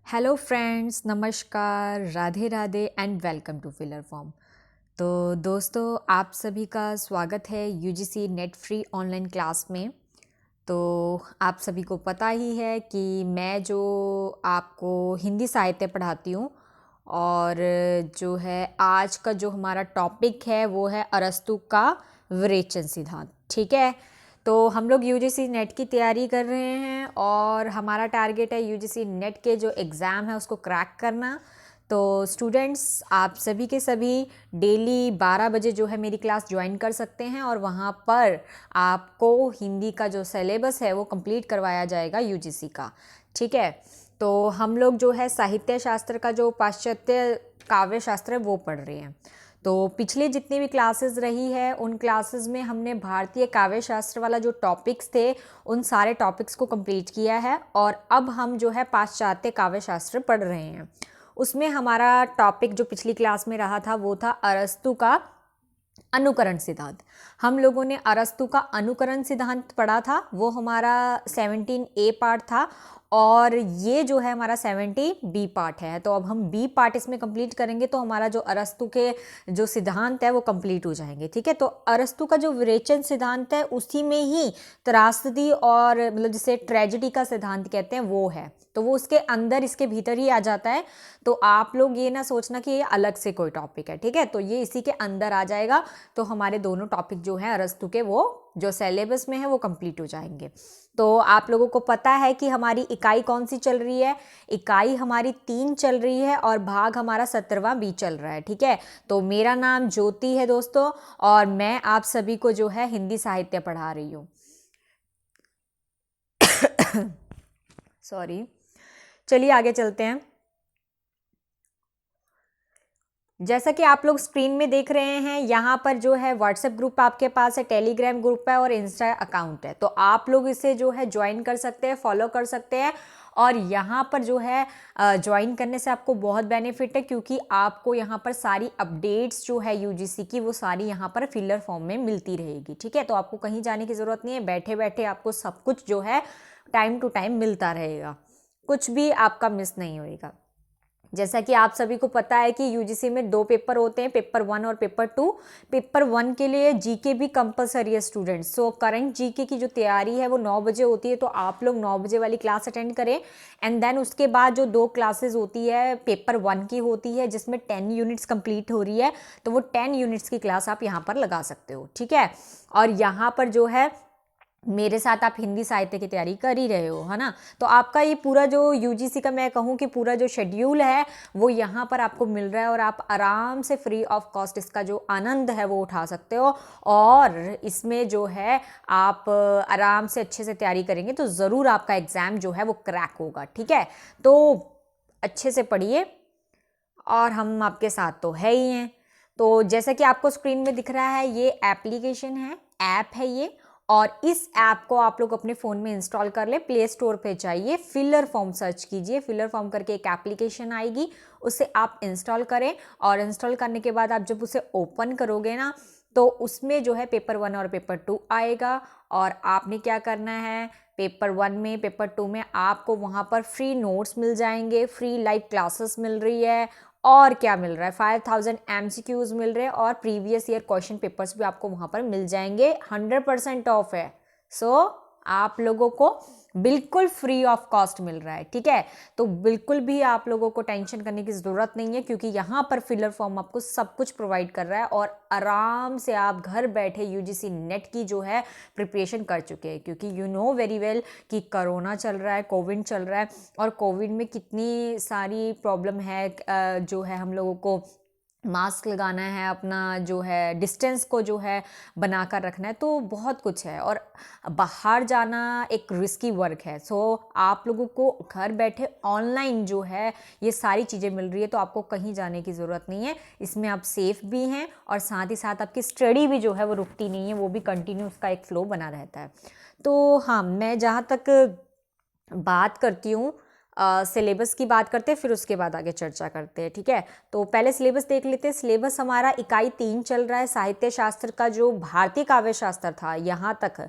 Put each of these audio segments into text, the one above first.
Hello friends, नमस्कार, Radhe Radhe and welcome to filler form. तो दोस्तों, आप सभी का स्वागत है UGC NET free online class में। तो आप सभी को पता ही है कि मैं जो आपको हिंदी साहित्य पढ़ाती हूँ और जो है आज का जो हमारा टॉपिक है वो है अरस्तु का विरेचन सिद्धांत। ठीक है, तो हम लोग यूजीसी नेट की तैयारी कर रहे हैं और हमारा टारगेट है यूजीसी नेट के जो एग्ज़ाम है उसको क्रैक करना। तो स्टूडेंट्स, आप सभी के सभी डेली 12 बजे जो है मेरी क्लास ज्वाइन कर सकते हैं और वहाँ पर आपको हिंदी का जो सिलेबस है वो कंप्लीट करवाया जाएगा यूजीसी का। ठीक है, तो हम लोग जो है साहित्य शास्त्र का जो पाश्चात्य काव्य शास्त्र है वो पढ़ रहे हैं। तो पिछले जितनी भी क्लासेस रही है उन क्लासेस में हमने भारतीय काव्य शास्त्र वाला जो टॉपिक्स थे उन सारे टॉपिक्स को कंप्लीट किया है और अब हम जो है पाश्चात्य काव्य शास्त्र पढ़ रहे हैं। उसमें हमारा टॉपिक जो पिछली क्लास में रहा था वो था अरस्तु का अनुकरण सिद्धांत। हम लोगों ने अरस्तु का अनुकरण सिद्धांत पढ़ा था, वो हमारा 17A पार्ट था और ये जो है हमारा 70B पार्ट है। तो अब हम बी पार्ट इसमें कंप्लीट करेंगे तो हमारा जो अरस्तु के जो सिद्धांत है वो कंप्लीट हो जाएंगे। ठीक है, तो अरस्तु का जो विरेचन सिद्धांत है उसी में ही त्रासदी और मतलब जिसे ट्रेजेडी का सिद्धांत कहते हैं वो है, तो वो उसके अंदर इसके भीतर ही आ जाता है। तो आप लोग ये ना सोचना कि ये अलग से कोई टॉपिक है। ठीक है, तो ये इसी के अंदर आ जाएगा। तो हमारे दोनों टॉपिक जो हैं अरस्तु के वो जो सिलेबस में है वो कंप्लीट हो जाएंगे। तो आप लोगों को पता है कि हमारी इकाई कौन सी चल रही है। इकाई हमारी 3 चल रही है और भाग हमारा 17वां बी चल रहा है। ठीक है, तो मेरा नाम ज्योति है दोस्तों और मैं आप सभी को जो है हिंदी साहित्य पढ़ा रही हूँ। सॉरी, चलिए आगे चलते हैं। जैसा कि आप लोग स्क्रीन में देख रहे हैं, यहाँ पर जो है व्हाट्सएप ग्रुप आपके पास है, टेलीग्राम ग्रुप है और इंस्टा अकाउंट है। तो आप लोग इसे जो है ज्वाइन कर सकते हैं, फॉलो कर सकते हैं और यहाँ पर जो है ज्वाइन करने से आपको बहुत बेनिफिट है क्योंकि आपको यहाँ पर सारी अपडेट्स जो है यूजीसी की वो सारी यहाँ पर फिलर फॉर्म में मिलती रहेगी। ठीक है, तो आपको कहीं जाने की ज़रूरत नहीं है, बैठे बैठे आपको सब कुछ जो है टाइम टू टाइम मिलता रहेगा, कुछ भी आपका मिस नहीं होएगा। जैसा कि आप सभी को पता है कि यूजीसी में 2 पेपर होते हैं, पेपर 1 और पेपर 2। पेपर 1 के लिए जीके भी कंपलसरी है स्टूडेंट्स। सो करंट जीके की जो तैयारी है वो 9 बजे होती है, तो आप लोग 9 बजे वाली क्लास अटेंड करें। एंड देन उसके बाद जो 2 क्लासेस होती है पेपर 1 की होती है जिसमें 10 यूनिट्स कंप्लीट हो रही है, तो वो 10 यूनिट्स की क्लास आप यहाँ पर लगा सकते हो। ठीक है, और यहाँ पर जो है मेरे साथ आप हिंदी साहित्य की तैयारी कर ही रहे हो, है ना। तो आपका ये पूरा जो यूजीसी का मैं कहूँ कि पूरा जो शेड्यूल है वो यहाँ पर आपको मिल रहा है और आप आराम से फ्री ऑफ कॉस्ट इसका जो आनंद है वो उठा सकते हो और इसमें जो है आप आराम से अच्छे से तैयारी करेंगे तो ज़रूर आपका एग्ज़ाम जो है वो क्रैक होगा। ठीक है, तो अच्छे से पढ़िए और हम आपके साथ तो है ही हैं। तो जैसा कि आपको स्क्रीन में दिख रहा है ये एप्लीकेशन है, ऐप है ये, और इस ऐप को आप लोग अपने फ़ोन में इंस्टॉल कर ले। प्ले स्टोर पे जाइए, फिलर फॉर्म सर्च कीजिए, फिलर फॉर्म करके एक एप्लीकेशन आएगी, उसे आप इंस्टॉल करें और इंस्टॉल करने के बाद आप जब उसे ओपन करोगे ना तो उसमें जो है पेपर 1 और पेपर 2 आएगा और आपने क्या करना है, पेपर 1 में पेपर 2 में आपको वहाँ पर फ्री नोट्स मिल जाएंगे, फ्री लाइव क्लासेस मिल रही है और क्या मिल रहा है 5000 MCQs मिल रहे हैं और प्रीवियस ईयर क्वेश्चन पेपर्स भी आपको वहाँ पर मिल जाएंगे। 100% ऑफ है। सो आप लोगों को बिल्कुल फ्री ऑफ कॉस्ट मिल रहा है। ठीक है, तो बिल्कुल भी आप लोगों को टेंशन करने की ज़रूरत नहीं है क्योंकि यहाँ पर फिलर फॉर्म आपको सब कुछ प्रोवाइड कर रहा है और आराम से आप घर बैठे यूजीसी नेट की जो है प्रिपरेशन कर चुके हैं क्योंकि यू नो वेरी वेल कि कोरोना चल रहा है, कोविड चल रहा है और कोविड में कितनी सारी प्रॉब्लम है। जो है हम लोगों को मास्क लगाना है, अपना जो है डिस्टेंस को जो है बनाकर रखना है, तो बहुत कुछ है और बाहर जाना एक रिस्की वर्क है। सो आप लोगों को घर बैठे ऑनलाइन जो है ये सारी चीज़ें मिल रही है तो आपको कहीं जाने की ज़रूरत नहीं है। इसमें आप सेफ भी हैं और साथ ही साथ आपकी स्टडी भी जो है वो रुकती नहीं है, वो भी कंटिन्यू उसका एक फ्लो बना रहता है। तो हाँ, मैं जहाँ तक बात करती हूँ सिलेबस की बात करते हैं, फिर उसके बाद आगे चर्चा करते हैं। ठीक है, तो पहले सिलेबस देख लेते हैं। सिलेबस हमारा इकाई 3 चल रहा है, साहित्य शास्त्र का जो भारतीय काव्य शास्त्र था यहाँ तक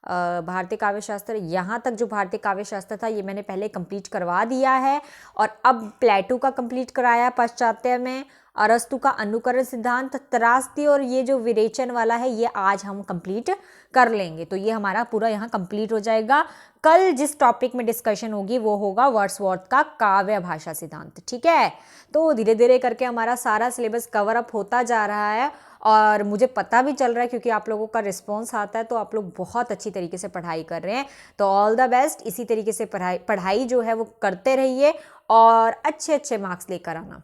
भारतीय काव्य शास्त्र, यहाँ तक जो भारतीय काव्य शास्त्र था ये मैंने पहले कंप्लीट करवा दिया है। और अब प्लेटो का कंप्लीट कराया पाश्चात्य में, अरस्तु का अनुकरण सिद्धांत, त्रासदी और ये जो विरेचन वाला है ये आज हम कंप्लीट कर लेंगे। तो ये हमारा पूरा यहाँ कंप्लीट हो जाएगा। कल जिस टॉपिक में डिस्कशन होगी वो होगा वर्ड्सवर्थ का काव्य भाषा सिद्धांत, ठीक है। तो धीरे धीरे करके हमारा सारा सिलेबस कवर अप होता जा रहा है और मुझे पता भी चल रहा है क्योंकि आप लोगों का रिस्पॉन्स आता है, तो आप लोग बहुत अच्छी तरीके से पढ़ाई कर रहे हैं। तो ऑल द बेस्ट, इसी तरीके से पढ़ाई जो है वो करते रहिए और अच्छे अच्छे मार्क्स लेकर आना।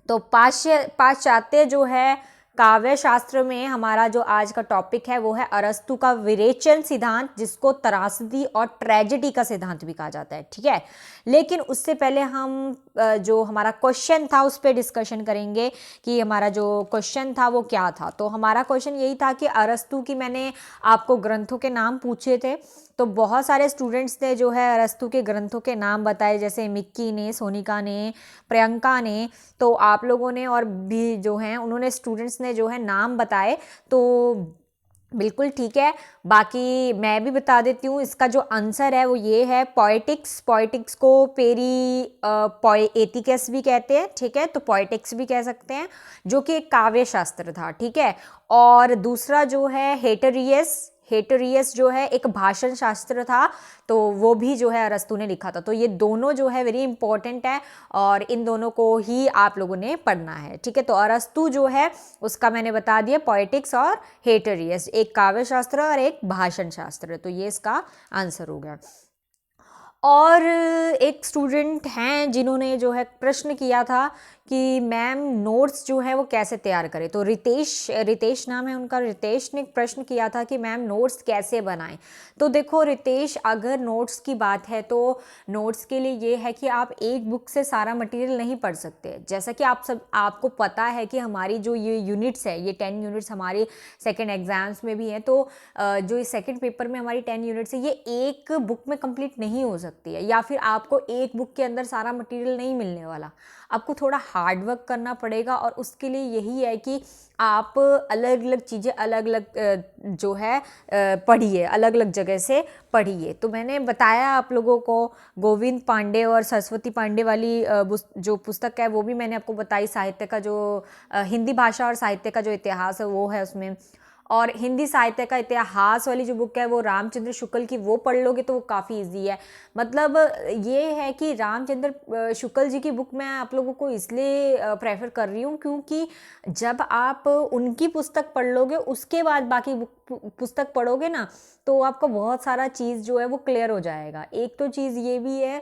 तो पाश्चात्य जो है काव्य शास्त्र में हमारा जो आज का टॉपिक है वो है अरस्तु का विरेचन सिद्धांत, जिसको त्रासदी और ट्रेजेडी का सिद्धांत भी कहा जाता है, ठीक है। लेकिन उससे पहले हम जो हमारा क्वेश्चन था उस पर डिस्कशन करेंगे कि हमारा जो क्वेश्चन था वो क्या था। तो हमारा क्वेश्चन यही था कि अरस्तु की मैंने आपको ग्रंथों के नाम पूछे थे, तो बहुत सारे स्टूडेंट्स ने जो है अरस्तु के ग्रंथों के नाम बताए, जैसे मिक्की ने, सोनिका ने, प्रियंका ने, तो आप लोगों ने और भी जो हैं उन्होंने स्टूडेंट्स ने जो है नाम बताए, तो बिल्कुल ठीक है। बाकी मैं भी बता देती हूँ, इसका जो आंसर है वो ये है पोएटिक्स। पोएटिक्स को एथिकस भी कहते हैं, ठीक है, तो पोएटिक्स भी कह सकते हैं, जो कि एक काव्य शास्त्र था, ठीक है। और दूसरा जो है हेटरियस जो है एक भाषण शास्त्र था, तो वो भी जो है अरस्तु ने लिखा था। तो ये दोनों जो है वेरी इंपॉर्टेंट है और इन दोनों को ही आप लोगों ने पढ़ना है, ठीक है। तो अरस्तु जो है उसका मैंने बता दिया पोएटिक्स और हेटरियस, एक काव्य शास्त्र और एक भाषण शास्त्र, तो ये इसका आंसर हो गया। और एक स्टूडेंट हैं जिन्होंने जो है प्रश्न किया था कि मैम नोट्स जो है वो कैसे तैयार करें, तो रितेश नाम है उनका, रितेश ने प्रश्न किया था कि मैम नोट्स कैसे बनाएं। तो देखो रितेश, अगर नोट्स की बात है तो नोट्स के लिए ये है कि आप एक बुक से सारा मटेरियल नहीं पढ़ सकते। जैसा कि आपको पता है कि हमारी जो ये यूनिट्स है, ये 10 यूनिट्स हमारे सेकेंड एग्जाम्स में भी हैं, तो जो इस सेकेंड पेपर में हमारी 10 यूनिट्स है ये एक बुक में कंप्लीट नहीं हो सकती है, या फिर आपको एक बुक के अंदर सारा मटेरियल नहीं मिलने वाला, आपको थोड़ा हार्ड वर्क करना पड़ेगा। और उसके लिए यही है कि आप अलग अलग चीज़ें अलग अलग जो है पढ़िए, अलग अलग जगह से पढ़िए। तो मैंने बताया आप लोगों को गोविंद पांडे और सरस्वती पांडे वाली जो पुस्तक है वो भी मैंने आपको बताई, साहित्य का जो हिंदी भाषा और साहित्य का जो इतिहास है वो है उसमें। और हिंदी साहित्य का इतिहास वाली जो बुक है वो रामचंद्र शुक्ल की, वो पढ़ लोगे तो वो काफ़ी इजी है। मतलब ये है कि रामचंद्र शुक्ल जी की बुक मैं आप लोगों को इसलिए प्रेफर कर रही हूँ क्योंकि जब आप उनकी पुस्तक पढ़ लोगे उसके बाद बाकी पुस्तक पढ़ोगे ना, तो आपका बहुत सारा चीज़ जो है वो क्लियर हो जाएगा। एक तो चीज़ ये भी है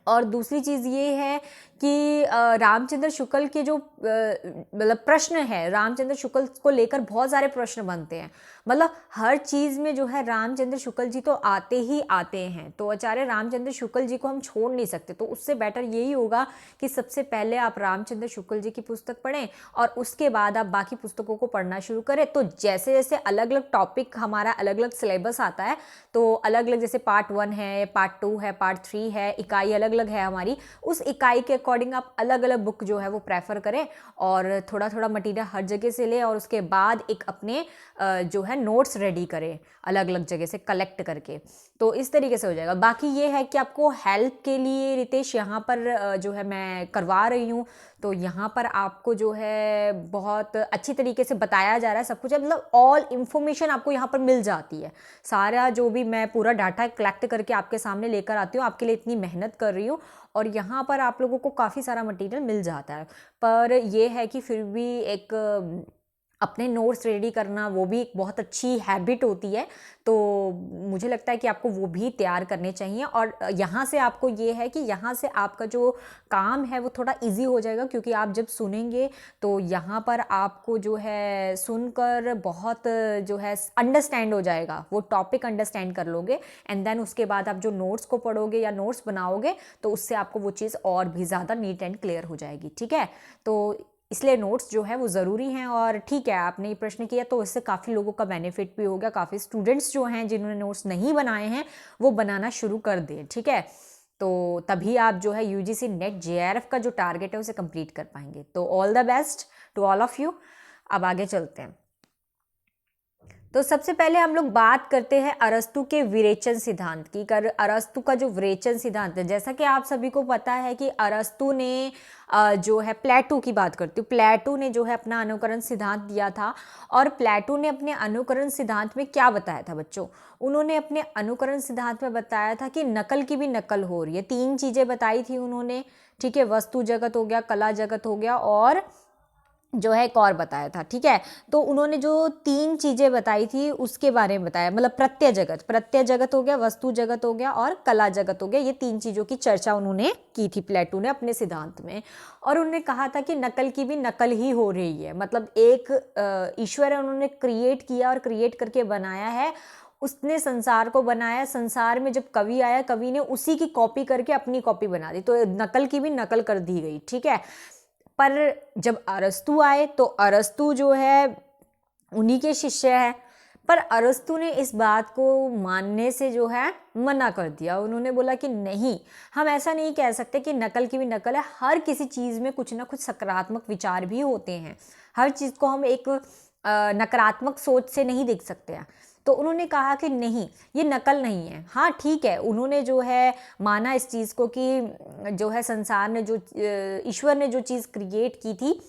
और दूसरी चीज़ ये है कि रामचंद्र शुक्ल के जो मतलब प्रश्न है, रामचंद्र शुक्ल को लेकर बहुत सारे प्रश्न बनते हैं। मतलब हर चीज़ में जो है रामचंद्र शुक्ल जी तो आते ही आते हैं, तो आचार्य रामचंद्र शुक्ल जी को हम छोड़ नहीं सकते। तो उससे बेटर यही होगा कि सबसे पहले आप रामचंद्र शुक्ल जी की पुस्तक पढ़ें और उसके बाद आप बाकी पुस्तकों को पढ़ना शुरू करें। तो जैसे जैसे अलग अलग टॉपिक, हमारा अलग अलग सिलेबस आता है, तो अलग अलग जैसे पार्ट 1 है, पार्ट 2 है, पार्ट 3 है, इकाई अलग अलग है हमारी, उस इकाई के अकॉर्डिंग आप अलग अलग बुक जो है वो प्रेफर करें और थोड़ा थोड़ा मटेरियल हर जगह से लें और उसके बाद एक अपने जो है नोट्स रेडी करें अलग अलग जगह से कलेक्ट करके। तो इस तरीके से हो जाएगा। बाकी ये है कि आपको हेल्प के लिए रितेश यहाँ पर जो है मैं करवा रही हूँ, तो यहाँ पर आपको जो है बहुत अच्छी तरीके से बताया जा रहा है सब कुछ, मतलब ऑल इन्फॉर्मेशन आपको यहाँ पर मिल जाती है। सारा जो भी मैं पूरा डाटा कलेक्ट करके आपके सामने लेकर आती हूँ, आपके लिए इतनी मेहनत कर रही हूँ और यहाँ पर आप लोगों को काफ़ी सारा मटेरियल मिल जाता है। पर यह है कि फिर भी एक अपने नोट्स रेडी करना वो भी एक बहुत अच्छी हैबिट होती है, तो मुझे लगता है कि आपको वो भी तैयार करने चाहिए। और यहाँ से आपको ये है कि यहाँ से आपका जो काम है वो थोड़ा इजी हो जाएगा, क्योंकि आप जब सुनेंगे तो यहाँ पर आपको जो है सुनकर बहुत जो है अंडरस्टैंड हो जाएगा, वो टॉपिक अंडरस्टैंड कर लोगे एंड देन उसके बाद आप जो नोट्स को पढ़ोगे या नोट्स बनाओगे तो उससे आपको वो चीज़ और भी ज़्यादा नीट एंड क्लियर हो जाएगी, ठीक है। तो इसलिए नोट्स जो है वो ज़रूरी हैं। और ठीक है, आपने ये प्रश्न किया तो इससे काफ़ी लोगों का बेनिफिट भी हो गया, काफ़ी स्टूडेंट्स जो हैं जिन्होंने नोट्स नहीं बनाए हैं वो बनाना शुरू कर दें, ठीक है। तो तभी आप जो है यूजीसी नेट जेआरएफ का जो टारगेट है उसे कंप्लीट कर पाएंगे। तो all the best to all of you. अब आगे चलते हैं। तो सबसे पहले हम लोग बात करते हैं अरस्तु के विरेचन सिद्धांत की। अरस्तु का जो विरेचन सिद्धांत है, जैसा कि आप सभी को पता है कि अरस्तु ने जो है प्लेटो की बात करती हूँ, प्लेटो ने जो है अपना अनुकरण सिद्धांत दिया था। और प्लेटो ने अपने अनुकरण सिद्धांत में क्या बताया था बच्चों? उन्होंने अपने अनुकरण सिद्धांत में बताया था कि नकल की भी नकल हो रही है। 3 चीज़ें बताई थी उन्होंने, ठीक है, वस्तु जगत हो गया, कला जगत हो गया, और जो है एक और बताया था, ठीक है। तो उन्होंने जो 3 चीज़ें बताई थी उसके बारे में बताया, मतलब प्रत्यय जगत हो गया, वस्तु जगत हो गया और कला जगत हो गया। ये 3 चीज़ों की चर्चा उन्होंने की थी प्लेटो ने अपने सिद्धांत में। और उन्होंने कहा था कि नकल की भी नकल ही हो रही है, मतलब एक ईश्वर है, उन्होंने क्रिएट किया और क्रिएट करके बनाया है, उसने संसार को बनाया। संसार में जब कवि आया, कवि ने उसी की कॉपी करके अपनी कॉपी बना दी, तो नकल की भी नकल कर दी गई, ठीक है। पर जब अरस्तु आए तो अरस्तु जो है उन्हीं के शिष्य है, पर अरस्तु ने इस बात को मानने से जो है मना कर दिया। उन्होंने बोला कि नहीं, हम ऐसा नहीं कह सकते कि नकल की भी नकल है। हर किसी चीज़ में कुछ ना कुछ सकारात्मक विचार भी होते हैं, हर चीज़ को हम एक नकारात्मक सोच से नहीं देख सकते हैं। तो उन्होंने कहा कि नहीं, ये नकल नहीं है। हाँ ठीक है, उन्होंने जो है माना इस चीज़ को कि जो है संसार ने जो ईश्वर ने जो चीज़ क्रिएट की थी,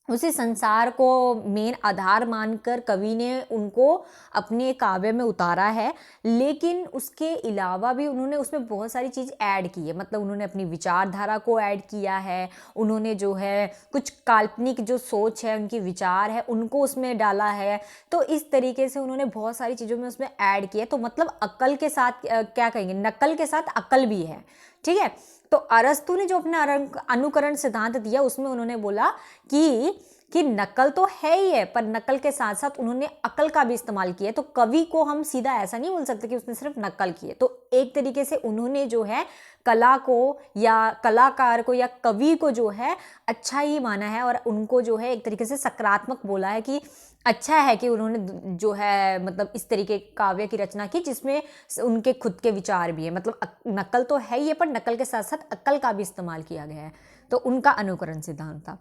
उसी संसार को मेन आधार मानकर कवि ने उनको अपने काव्य में उतारा है। लेकिन उसके अलावा भी उन्होंने उसमें बहुत सारी चीज़ ऐड की है, मतलब उन्होंने अपनी विचारधारा को ऐड किया है, उन्होंने जो है कुछ काल्पनिक जो सोच है, उनकी विचार है, उनको उसमें डाला है। तो इस तरीके से उन्होंने बहुत सारी चीज़ों में उसमें ऐड किया। तो मतलब अक्ल के साथ क्या कहेंगे, नकल के साथ अक्ल भी है, ठीक है। तो अरस्तु ने जो अपना अनुकरण सिद्धांत दिया उसमें उन्होंने बोला कि नकल तो है ही है, पर नकल के साथ साथ उन्होंने अकल का भी इस्तेमाल किया। तो कवि को हम सीधा ऐसा नहीं बोल सकते कि उसने सिर्फ नकल की है। तो एक तरीके से उन्होंने जो है कला को या कलाकार को या कवि को जो है अच्छा ही माना है, और उनको जो है एक तरीके से सकारात्मक बोला है कि अच्छा है कि उन्होंने जो है मतलब इस तरीके काव्य की रचना की जिसमें उनके खुद के विचार भी है। मतलब नकल तो है ही है, पर नकल के साथ साथ अक्ल का भी इस्तेमाल किया गया है। तो उनका अनुकरण सिद्धांत था।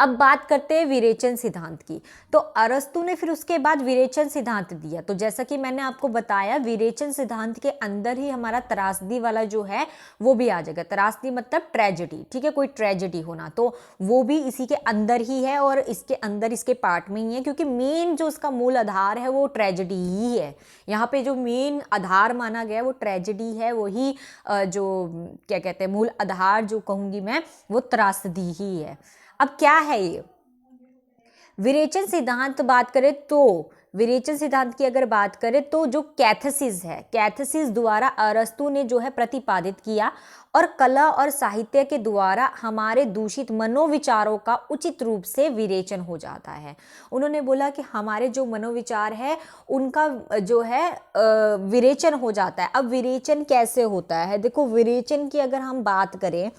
अब बात करते हैं विरेचन सिद्धांत की। तो अरस्तु ने फिर उसके बाद विरेचन सिद्धांत दिया। तो जैसा कि मैंने आपको बताया, विरेचन सिद्धांत के अंदर ही हमारा त्रासदी वाला जो है वो भी आ जाएगा। त्रासदी मतलब ट्रेजेडी, ठीक है, कोई ट्रेजेडी होना, तो वो भी इसी के अंदर ही है और इसके अंदर इसके पार्ट में ही है, क्योंकि मेन जो उसका मूल आधार है वो ट्रेजेडी ही है। यहाँ पे जो मेन आधार माना गया वो ट्रेजेडी है, वही जो क्या कहते हैं मूल आधार जो कहूँगी मैं, वो त्रासदी ही है। अब क्या है ये विरेचन सिद्धांत? बात करें तो विरेचन सिद्धांत की अगर बात करें तो जो कैथेसिस है, कैथेसिस द्वारा अरस्तु ने जो है प्रतिपादित किया, और कला और साहित्य के द्वारा हमारे दूषित मनोविचारों का उचित रूप से विरेचन हो जाता है। उन्होंने बोला कि हमारे जो मनोविचार है उनका जो है विरेचन हो जाता है। अब विरेचन कैसे होता है? देखो, विरेचन की अगर हम बात करें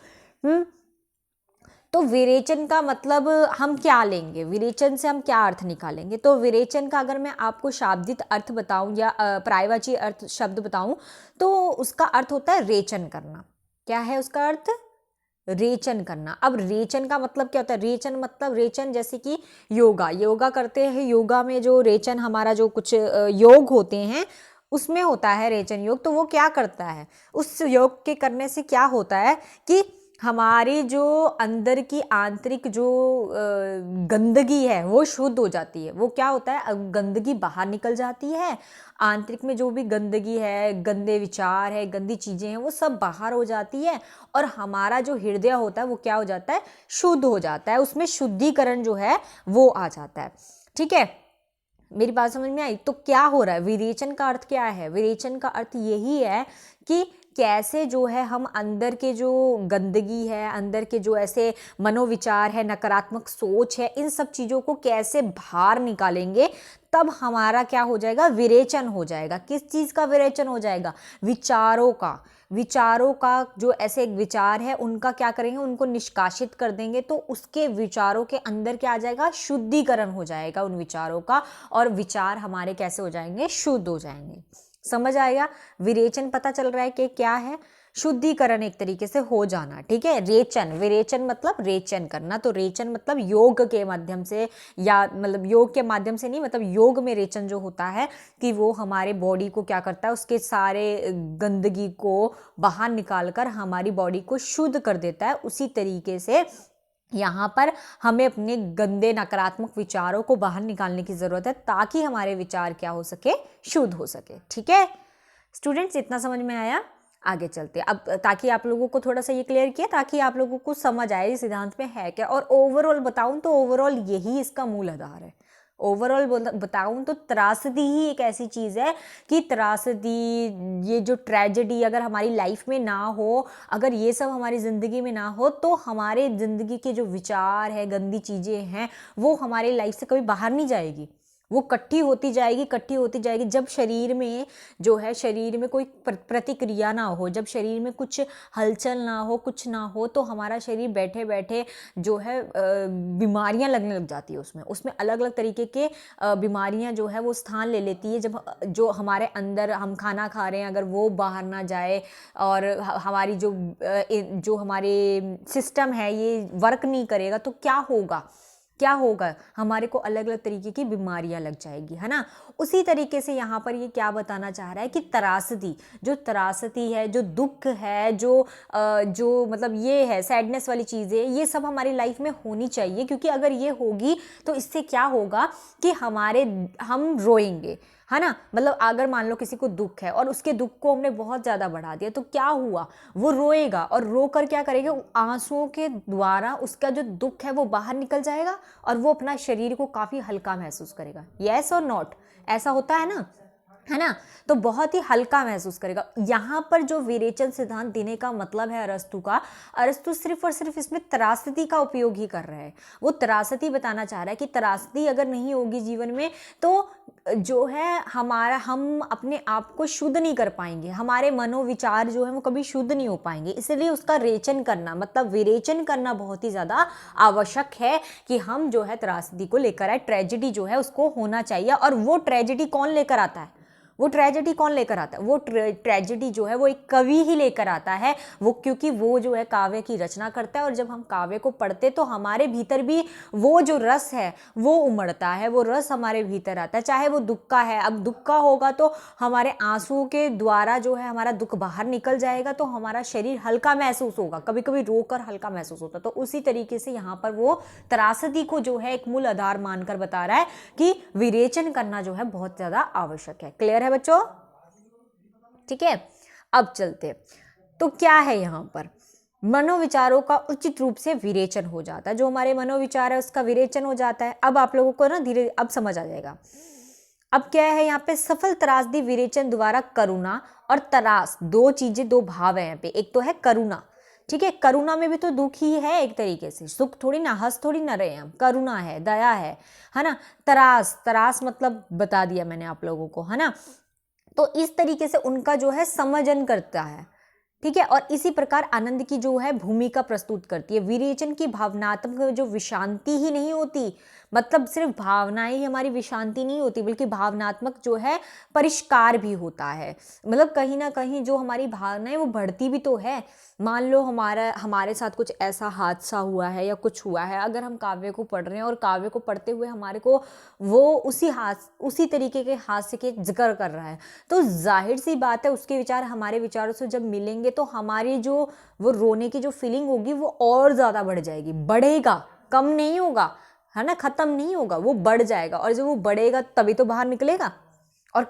तो विरेचन का मतलब हम क्या लेंगे, विरेचन से हम क्या अर्थ निकालेंगे? तो विरेचन का अगर मैं आपको शाब्दिक अर्थ बताऊं या पर्यायवाची अर्थ शब्द बताऊं तो उसका अर्थ होता है रेचन करना। क्या है उसका अर्थ? रेचन करना। अब रेचन का मतलब क्या होता है? रेचन मतलब रेचन जैसे कि योगा करते हैं, योगा में जो रेचन हमारा जो कुछ योग होते हैं उसमें होता है रेचन योग। तो वो क्या करता है, उस योग के करने से क्या होता है कि हमारी जो अंदर की आंतरिक जो गंदगी है वो शुद्ध हो जाती है। वो क्या होता है, गंदगी बाहर निकल जाती है, आंतरिक में जो भी गंदगी है, गंदे विचार है, गंदी चीज़ें हैं, वो सब बाहर हो जाती है, और हमारा जो हृदय होता है वो क्या हो जाता है, शुद्ध हो जाता है, उसमें शुद्धिकरण जो है वो आ जाता है। ठीक है, मेरी बात समझ में आई? तो क्या हो रहा है, विरेचन का अर्थ क्या है? विरेचन का अर्थ यही है कि कैसे जो है हम अंदर के जो गंदगी है, अंदर के जो ऐसे मनोविचार है, नकारात्मक सोच है, इन सब चीज़ों को कैसे बाहर निकालेंगे, तब हमारा क्या हो जाएगा, विरेचन हो जाएगा। किस चीज़ का विरेचन हो जाएगा? विचारों का जो ऐसे विचार है उनका क्या करेंगे, उनको निष्कासित कर देंगे, तो उसके विचारों के अंदर क्या आ जाएगा, शुद्धिकरण हो जाएगा उन विचारों का, और विचार हमारे कैसे हो जाएंगे, शुद्ध हो जाएंगे। समझ आएगा? विरेचन पता चल रहा है कि क्या है? शुद्धिकरण एक तरीके से हो जाना, ठीक है। रेचन, विरेचन मतलब रेचन करना, तो रेचन मतलब योग के माध्यम से, या मतलब योग के माध्यम से नहीं, मतलब योग में रेचन जो होता है कि वो हमारे बॉडी को क्या करता है, उसके सारे गंदगी को बाहर निकाल कर हमारी बॉडी को शुद्ध कर देता है। उसी तरीके से यहाँ पर हमें अपने गंदे नकारात्मक विचारों को बाहर निकालने की ज़रूरत है, ताकि हमारे विचार क्या हो सके, शुद्ध हो सके, ठीक है। स्टूडेंट्स, इतना समझ में आया? आगे चलते अब, ताकि आप लोगों को थोड़ा सा ये क्लियर किया, ताकि आप लोगों को समझ आए इस सिद्धांत में है क्या। और ओवरऑल बताऊं तो ओवरऑल यही इसका मूल आधार है। ओवरऑल बताऊं तो त्रासदी ही एक ऐसी चीज़ है कि त्रासदी, ये जो ट्रेजेडी अगर हमारी लाइफ में ना हो, अगर ये सब हमारी ज़िंदगी में ना हो, तो हमारे ज़िंदगी के जो विचार है, गंदी चीज़ें हैं, वो हमारी लाइफ से कभी बाहर नहीं जाएगी, वो इकट्ठी होती जाएगी, इकट्ठी होती जाएगी। जब शरीर में जो है, शरीर में कोई प्रतिक्रिया ना हो, जब शरीर में कुछ हलचल ना हो, कुछ ना हो, तो हमारा शरीर बैठे बैठे जो है बीमारियां लगने लग जाती है। उसमें अलग अलग तरीके के बीमारियां जो है वो स्थान ले लेती है। जब जो हमारे अंदर हम खाना खा रहे हैं, अगर वो बाहर ना जाए, और हमारी जो हमारे सिस्टम है ये वर्क नहीं करेगा, तो क्या होगा, क्या होगा, हमारे को अलग अलग तरीके की बीमारियां लग जाएगी, है ना। उसी तरीके से यहाँ पर ये क्या बताना चाह रहा है कि त्रासदी, जो त्रासदी है, जो दुख है, जो मतलब ये है सैडनेस वाली चीज़ें, ये सब हमारी लाइफ में होनी चाहिए। क्योंकि अगर ये होगी तो इससे क्या होगा कि हम रोएंगे, है ना। मतलब अगर मान लो किसी को दुख है और उसके दुख को हमने बहुत ज़्यादा बढ़ा दिया, तो क्या हुआ, वो रोएगा, और रो कर क्या करेगा, आंसुओं के द्वारा उसका जो दुख है वो बाहर निकल जाएगा, और वो अपना शरीर को काफ़ी हल्का महसूस करेगा। यस और नॉट, ऐसा होता है ना, है ना। तो बहुत ही हल्का महसूस करेगा। यहाँ पर जो विरेचन सिद्धांत देने का मतलब है अरस्तु का, अरस्तु सिर्फ और सिर्फ इसमें त्रासदी का उपयोग ही कर रहा है। वो त्रासदी बताना चाह रहा है कि त्रासदी अगर नहीं होगी जीवन में, तो जो है हम अपने आप को शुद्ध नहीं कर पाएंगे, हमारे मनोविचार जो है वो कभी शुद्ध नहीं हो पाएंगे। इसलिए उसका रेचन करना, मतलब विरेचन करना बहुत ही ज़्यादा आवश्यक है कि हम जो है त्रासदी को लेकर आए, ट्रेजेडी जो है उसको होना चाहिए। और वो ट्रेजेडी कौन लेकर आता है, वो ट्रेजेडी कौन लेकर आता है, वो ट्रेजेडी जो है वो एक कवि ही लेकर आता है। वो क्योंकि वो जो है काव्य की रचना करता है, और जब हम काव्य को पढ़ते तो हमारे भीतर भी वो जो रस है वो उमड़ता है, वो रस हमारे भीतर आता है। चाहे वो दुख का है, अब दुख का होगा तो हमारे आंसू के द्वारा जो है हमारा दुख बाहर निकल जाएगा, तो हमारा शरीर हल्का महसूस होगा, कभी कभी रोकर हल्का महसूस होता। तो उसी तरीके से यहाँ पर वो त्रासदी को जो है एक मूल आधार मानकर बता रहा है कि विरेचन करना जो है बहुत ज्यादा आवश्यक है। क्लियर है बच्चों? ठीक है, अब चलते। तो क्या है यहाँ पर, मनोविचारों का उचित रूप से विरेचन हो जाता है। जो हमारे मनोविचार है उसका विरेचन हो जाता है। अब आप लोगों को ना धीरे अब समझ आ जाएगा। अब क्या है यहाँ पे, सफल त्रासदी विरेचन द्वारा करुणा और तरास, दो चीजें, दो भाव है यहाँ पे। एक तो है करुणा, ठीक है, करुणा में भी तो दुख ही है एक तरीके से, सुख थोड़ी ना, हंस थोड़ी ना रहे हम, करुणा है, दया है ना। तरास, तरास मतलब बता दिया मैंने आप लोगों को, है ना। तो इस तरीके से उनका जो है समजन करता है, ठीक है। और इसी प्रकार आनंद की जो है भूमिका प्रस्तुत करती है। विरेचन की भावनात्मक जो विशांति ही नहीं होती, मतलब सिर्फ भावनाएं ही हमारी विशांति नहीं होती, बल्कि भावनात्मक जो है परिष्कार भी होता है। मतलब कहीं ना कहीं जो हमारी भावनाएं वो बढ़ती भी तो है। मान लो हमारे साथ कुछ ऐसा हादसा हुआ है या कुछ हुआ है, अगर हम काव्य को पढ़ रहे हैं और काव्य को पढ़ते हुए हमारे को वो उसी तरीके के हादसे के जिक्र कर रहा है, तो जाहिर सी बात है उसके विचार हमारे विचारों से जब मिलेंगे तो हमारी जो वो रोने की जो फीलिंग होगी वो और ज़्यादा बढ़ जाएगी, बढ़ेगा, कम नहीं होगा, है ना, खत्म नहीं होगा, वो बढ़ जाएगा। और जब वो बढ़ेगा तभी तो बाहर निकलेगा। और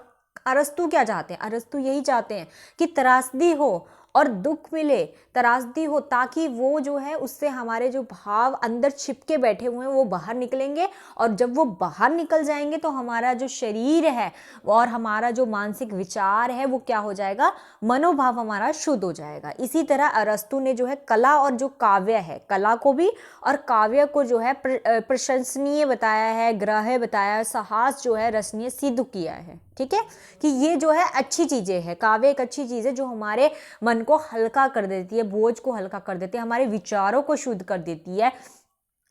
अरस्तु क्या चाहते हैं, अरस्तु यही चाहते हैं कि त्रासदी हो और दुख मिले, त्रासदी हो, ताकि वो जो है उससे हमारे जो भाव अंदर छिपके बैठे हुए हैं वो बाहर निकलेंगे। और जब वो बाहर निकल जाएंगे तो हमारा जो शरीर है और हमारा जो मानसिक विचार है वो क्या हो जाएगा, मनोभाव हमारा शुद्ध हो जाएगा। इसी तरह अरस्तु ने जो है कला और जो काव्य है, कला को भी और काव्य को जो है प्रशंसनीय बताया है, ग्राह्य बताया है, साहस जो है रसनीय सिद्ध किया है। ठीक है, कि ये जो है अच्छी चीजें हैं, काव्य एक अच्छी चीज है जो हमारे मन को हल्का कर देती है, बोझ को हल्का कर देती है, हमारे विचारों को शुद्ध कर देती है।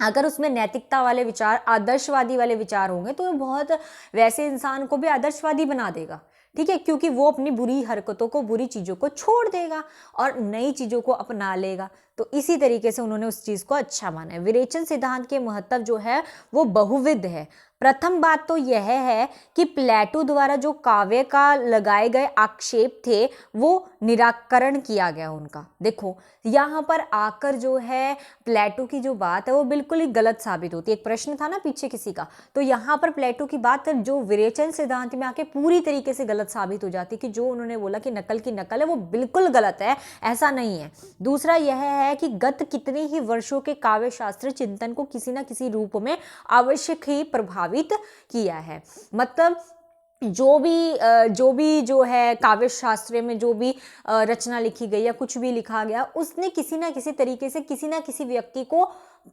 अगर उसमें नैतिकता वाले विचार, आदर्शवादी वाले विचार होंगे तो बहुत वैसे इंसान को भी आदर्शवादी बना देगा। ठीक है, क्योंकि वो अपनी बुरी हरकतों को, बुरी चीज़ों को छोड़ देगा और नई चीज़ों को अपना लेगा। तो इसी तरीके से उन्होंने उस चीज़ को अच्छा माना है। विरेचन सिद्धांत के महत्व जो है वो बहुविध है। प्रथम बात तो यह है कि प्लेटो द्वारा जो काव्य का लगाए गए आक्षेप थे वो निराकरण किया गया उनका। देखो यहाँ पर आकर जो है प्लेटो की जो बात है वो बिल्कुल ही गलत साबित होती है। एक प्रश्न था ना पीछे किसी का, तो यहाँ पर प्लेटो की बात जो विरेचन सिद्धांत में आके पूरी तरीके से गलत साबित हो जाती है कि जो उन्होंने बोला कि नकल की नकल है वो बिल्कुल गलत है, ऐसा नहीं है। दूसरा यह है कि गत कितने ही वर्षों के काव्य शास्त्र चिंतन को किसी ना किसी रूप में आवश्यक ही प्रभावित किया है। मतलब जो है काव्य शास्त्र में जो भी रचना लिखी गई या कुछ भी लिखा गया, उसने किसी ना किसी तरीके से किसी ना किसी व्यक्ति को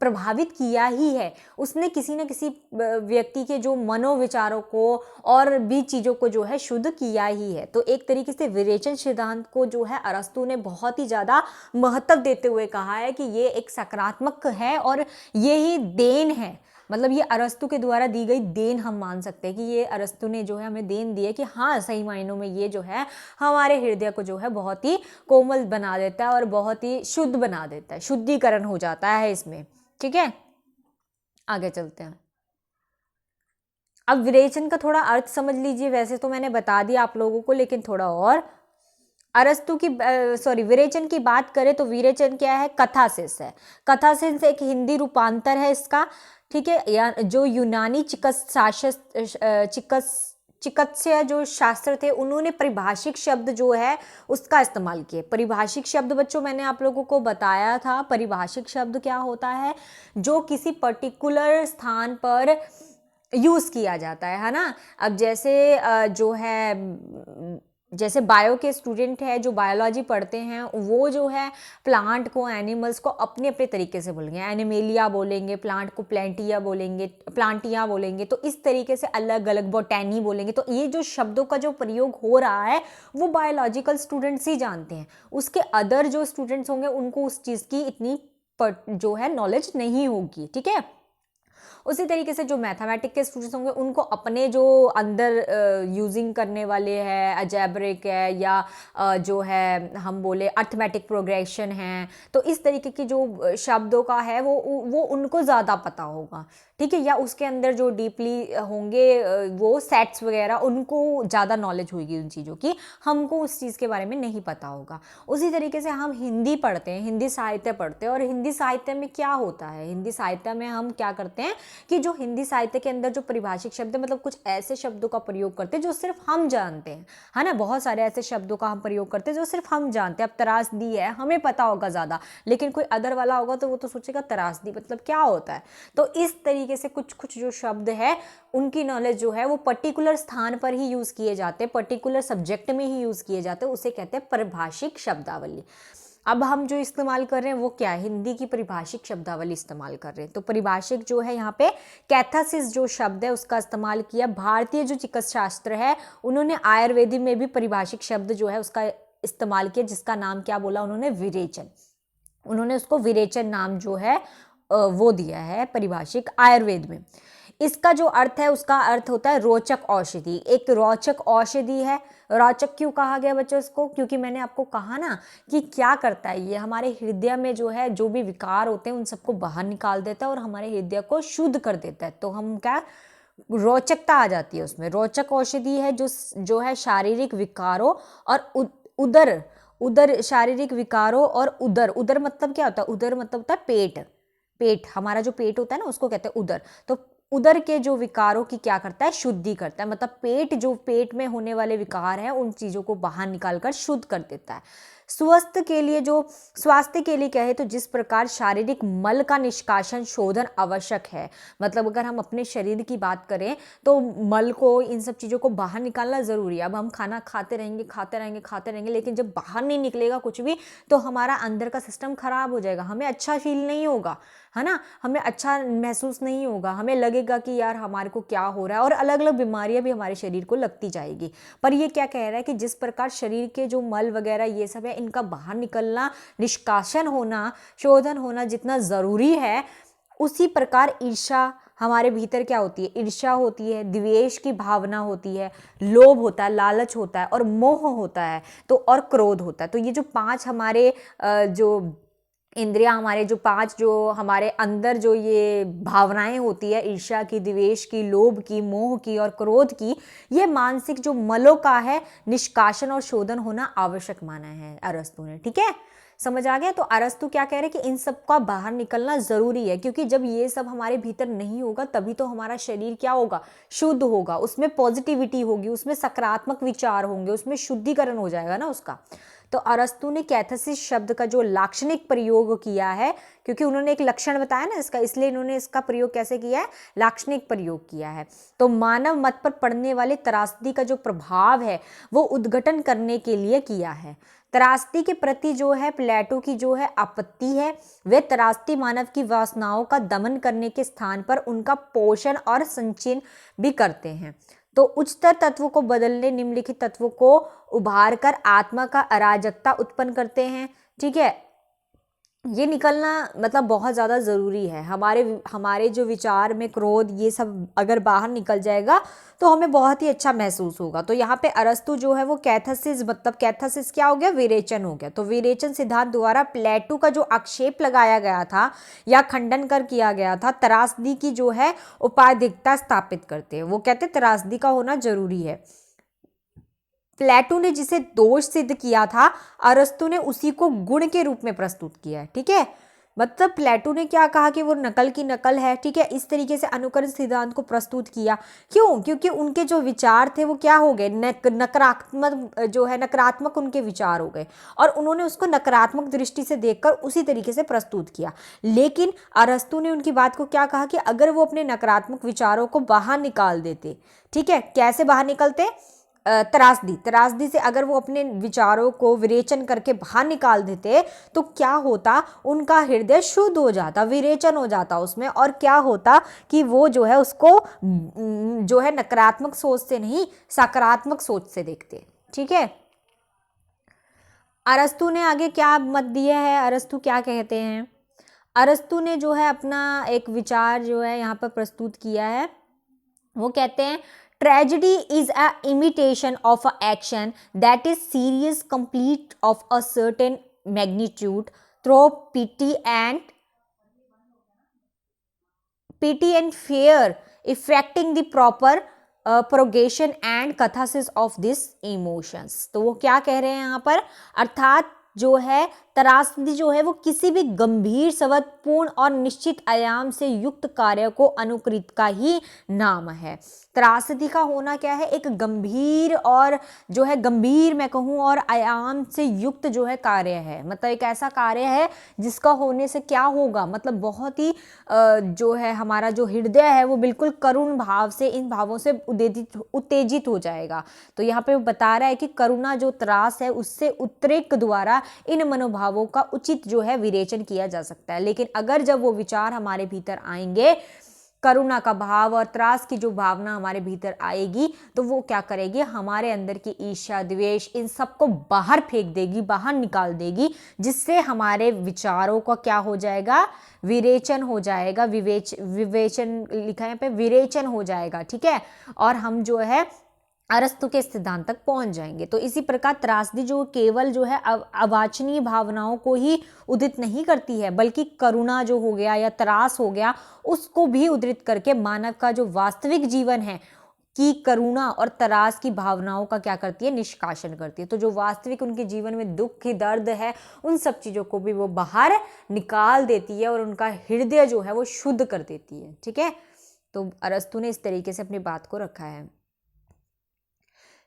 प्रभावित किया ही है। उसने किसी न किसी व्यक्ति के जो मनोविचारों को और भी चीज़ों को जो है शुद्ध किया ही है। तो एक तरीके से विरेचन सिद्धांत को जो है अरस्तु ने बहुत ही ज़्यादा महत्व देते हुए कहा है कि ये एक सकारात्मक है और ये ही देन है। मतलब ये अरस्तु के द्वारा दी गई देन हम मान सकते हैं कि ये अरस्तु ने जो है हमें देन दी है कि हाँ सही मायनों में ये जो है हमारे हृदय को जो है बहुत ही कोमल बना देता है और बहुत ही शुद्ध बना देता है, शुद्धिकरण हो जाता है इसमें। ठीक है, आगे चलते हैं। अब विरेचन का थोड़ा अर्थ समझ लीजिए। वैसे तो मैंने बता दिया आप लोगों को, लेकिन थोड़ा और अरस्तु की विरेचन की बात करें तो विरेचन क्या है? कथासिस है। कथासिस एक हिंदी रूपांतर है इसका। ठीक है, या जो यूनानी चिकित्सा जो शास्त्र थे उन्होंने परिभाषिक शब्द जो है उसका इस्तेमाल किया। परिभाषिक शब्द बच्चों मैंने आप लोगों को बताया था, परिभाषिक शब्द क्या होता है? जो किसी पर्टिकुलर स्थान पर यूज़ किया जाता है ना। अब जैसे जो है जैसे बायो के स्टूडेंट है जो बायोलॉजी पढ़ते हैं वो जो है प्लांट को, एनिमल्स को अपने अपने तरीके से बोलेंगे। एनिमेलिया बोलेंगे, प्लांट को प्लांटिया बोलेंगे, प्लांटिया बोलेंगे। तो इस तरीके से अलग अलग बोटैनी बोलेंगे। तो ये जो शब्दों का जो प्रयोग हो रहा है वो बायोलॉजिकल स्टूडेंट्स ही जानते हैं। उसके अदर जो स्टूडेंट्स होंगे उनको उस चीज़ की इतनी जो है नॉलेज नहीं होगी। ठीक है, उसी तरीके से जो मैथमेटिक के स्टूडेंट्स होंगे उनको अपने जो अंदर यूजिंग करने वाले हैं, अलजेब्रिक है या जो है हम बोले अर्थमेटिक प्रोग्रेशन है, तो इस तरीके की जो शब्दों का है वो उनको ज़्यादा पता होगा। ठीक है, या उसके अंदर जो डीपली होंगे वो सेट्स वगैरह, उनको ज़्यादा नॉलेज होगी उन चीज़ों की, हमको उस चीज़ के बारे में नहीं पता होगा। उसी तरीके से हम हिंदी पढ़ते हैं, हिंदी साहित्य पढ़ते हैं, और हिंदी साहित्य में क्या होता है? हिंदी साहित्य में हम क्या करते हैं कि जो हिंदी साहित्य के अंदर जो परिभाषिक शब्द है, मतलब कुछ ऐसे शब्दों का प्रयोग करते हैं जो सिर्फ हम जानते हैं, है ना। बहुत सारे ऐसे शब्दों का हम प्रयोग करते हैं जो सिर्फ हम जानते हैं। अब त्रासदी है, हमें पता होगा ज़्यादा, लेकिन कोई अदर वाला होगा तो वो तो सोचेगा त्रासदी मतलब क्या होता है। तो इस तरीके से कुछ कुछ जो शब्द है उनकी नॉलेज जो है वो पर्टिकुलर स्थान पर ही यूज़ किए जाते हैं, पर्टिकुलर सब्जेक्ट में ही यूज़ किए जाते हैं, उसे कहते हैं परिभाषिक शब्दावली। अब हम जो इस्तेमाल कर रहे हैं वो क्या है? हिंदी की परिभाषिक शब्दावली इस्तेमाल कर रहे हैं। तो परिभाषिक जो है यहाँ पे कैथासिस जो शब्द है उसका इस्तेमाल किया। भारतीय जो चिकित्सा शास्त्र है उन्होंने आयुर्वेदी में भी परिभाषिक शब्द जो है उसका इस्तेमाल किया, जिसका नाम क्या बोला उन्होंने? विरेचन। उन्होंने उसको विरेचन नाम जो है वो दिया है परिभाषिक आयुर्वेद में। इसका जो अर्थ है उसका अर्थ होता है रोचक औषधि। एक रोचक औषधि है। रोचक क्यों कहा गया बच्चों इसको? क्योंकि मैंने आपको कहा ना कि क्या करता है ये, हमारे हृदय में जो है जो भी विकार होते हैं उन सबको बाहर निकाल देता है और हमारे हृदय को शुद्ध कर देता है। तो हम क्या, रोचकता आ जाती है उसमें। रोचक औषधि है जो है शारीरिक विकारों और उदर शारीरिक विकारों और उदर मतलब क्या होता है? उदर मतलब होता है पेट। हमारा जो पेट होता है ना उसको कहते हैं उदर। तो उदर के जो विकारों की क्या करता है? शुद्धि करता है। मतलब पेट में होने वाले विकार हैं उन चीज़ों को बाहर निकालकर शुद्ध कर देता है। स्वास्थ्य के लिए कहे तो जिस प्रकार शारीरिक मल का निष्कासन शोधन आवश्यक है, मतलब अगर हम अपने शरीर की बात करें तो मल को, इन सब चीज़ों को बाहर निकालना ज़रूरी है। अब हम खाना खाते रहेंगे, लेकिन जब बाहर नहीं निकलेगा कुछ भी तो हमारा अंदर का सिस्टम खराब हो जाएगा, हमें अच्छा फील नहीं होगा, है ना, हमें अच्छा महसूस नहीं होगा, हमें लगेगा कि यार हमारे को क्या हो रहा है, और अलग अलग बीमारियां भी हमारे शरीर को लगती जाएगी। पर ये क्या कह रहा है कि जिस प्रकार शरीर के जो मल वगैरह ये सब है इनका बाहर निकलना, निष्कासन होना, शोधन होना जितना ज़रूरी है, उसी प्रकार ईर्ष्या, हमारे भीतर क्या होती है, ईर्ष्या होती है, द्वेष की भावना होती है, लोभ होता है, लालच होता है और मोह होता है, तो और क्रोध होता है। तो ये जो 5 हमारे जो इंद्रियां, हमारे जो 5 जो हमारे अंदर जो ये भावनाएं होती है, ईर्ष्या की, द्वेष की, लोभ की, मोह की और क्रोध की, ये मानसिक जो मलों का है निष्कासन और शोधन होना आवश्यक माना है अरस्तु ने। ठीक है, समझ आ गया। तो अरस्तु क्या कह रहे हैं कि इन सब का बाहर निकलना जरूरी है, क्योंकि जब ये सब हमारे भीतर नहीं होगा तभी तो हमारा शरीर क्या होगा, शुद्ध होगा, उसमें पॉजिटिविटी होगी, उसमें सकारात्मक विचार होंगे, उसमें शुद्धिकरण हो जाएगा ना उसका। तो अरस्तु ने कैथेसिस शब्द का जो लाक्षणिक प्रयोग किया है, क्योंकि उन्होंने एक लक्षण बताया ना इसका, इसलिए इन्होंने इसका प्रयोग कैसे किया है, लाक्षणिक प्रयोग किया है। तो मानव मत पर पड़ने वाले त्रासदी का जो प्रभाव है वो उद्घाटन करने के लिए किया है। त्रासदी के प्रति जो है प्लेटो की जो है आपत्ति है, वे त्रासदी मानव की वासनाओं का दमन करने के स्थान पर उनका पोषण और संचयन भी करते हैं। तो उच्चतर तत्वों को बदलने निम्नलिखित तत्वों को उभार कर आत्मा का अराजकता उत्पन्न करते हैं। ठीक है, ये निकलना मतलब बहुत ज़्यादा ज़रूरी है। हमारे जो विचार में क्रोध ये सब अगर बाहर निकल जाएगा तो हमें बहुत ही अच्छा महसूस होगा। तो यहाँ पे अरस्तु जो है वो कैथेसिस, मतलब कैथेसिस क्या हो गया, विरेचन हो गया। तो विरेचन सिद्धांत द्वारा प्लेटो का जो आक्षेप लगाया गया था या खंडन कर किया गया था, त्रासदी की जो है उपाधिकता स्थापित करते हैं। वो कहते त्रासदी का होना जरूरी है। प्लेटो ने जिसे दोष सिद्ध किया था, अरस्तु ने उसी को गुण के रूप में प्रस्तुत किया है। ठीक है, मतलब प्लेटो ने क्या कहा कि वो नकल की नकल है। ठीक है, इस तरीके से अनुकरण सिद्धांत को प्रस्तुत किया। क्यों? क्योंकि उनके जो विचार थे वो क्या हो गए, नकारात्मक जो है, नकारात्मक उनके विचार हो गए और उन्होंने उसको नकारात्मक दृष्टि से देखकर उसी तरीके से प्रस्तुत किया। लेकिन अरस्तु ने उनकी बात को क्या कहा कि अगर वो अपने नकारात्मक विचारों को बाहर निकाल देते, ठीक है, कैसे बाहर निकलते, त्रासदी से अगर वो अपने विचारों को विरेचन करके बाहर निकाल देते तो क्या होता, उनका हृदय शुद्ध हो जाता, विरेचन हो जाता उसमें, और क्या होता कि वो जो है उसको जो है नकारात्मक सोच से नहीं सकारात्मक सोच से देखते। ठीक है, अरस्तु ने आगे क्या मत दिया है, अरस्तु क्या कहते हैं, अरस्तु ने जो है अपना एक विचार जो है यहाँ पर प्रस्तुत किया है। वो कहते हैं tragedy is a imitation of a action that is serious, complete, of a certain magnitude, through pity and fear affecting the proper progression and catharsis of this emotions. तो वो क्या कह रहे हैं यहाँ पर, अर्थात जो है त्रासदी जो है वो किसी भी गंभीर, सवतपूर्ण और निश्चित आयाम से युक्त कार्य को अनुकृत का ही नाम है। त्रासदी का होना क्या है, एक गंभीर और जो है गंभीर मैं कहूँ और आयाम से युक्त जो है कार्य है। मतलब एक ऐसा कार्य है जिसका होने से क्या होगा, मतलब बहुत ही जो है हमारा जो हृदय है वो बिल्कुल करुण भाव से, इन भावों से उत्तेजित हो जाएगा। तो यहाँ पे बता रहा है कि करुणा जो त्रास है उससे उद्रेक द्वारा इन मनोभावों का उचित जो है विरेचन किया जा सकता है। लेकिन अगर जब वो विचार हमारे भीतर आएंगे, करुणा का भाव और त्रास की जो भावना हमारे भीतर आएगी, तो वो क्या करेगी, हमारे अंदर की ईर्ष्या, द्वेष, इन सबको बाहर फेंक देगी, बाहर निकाल देगी, जिससे हमारे विचारों का क्या हो जाएगा, विरेचन हो जाएगा। विवेचन लिखा है यहाँ पे, विरेचन हो जाएगा। ठीक है, और हम जो है अरस्तु के सिद्धांत तक पहुंच जाएंगे। तो इसी प्रकार त्रासदी जो केवल जो है अवांछनीय भावनाओं को ही उदित नहीं करती है, बल्कि करुणा जो हो गया या त्रास हो गया उसको भी उद्धृत करके मानव का जो वास्तविक जीवन है कि करुणा और त्रास की भावनाओं का क्या करती है, निष्कासन करती है। तो जो वास्तविक उनके जीवन में दुख की दर्द है, उन सब चीज़ों को भी वो बाहर निकाल देती है और उनका हृदय जो है वो शुद्ध कर देती है। ठीक है, तो अरस्तु ने इस तरीके से अपनी बात को रखा है।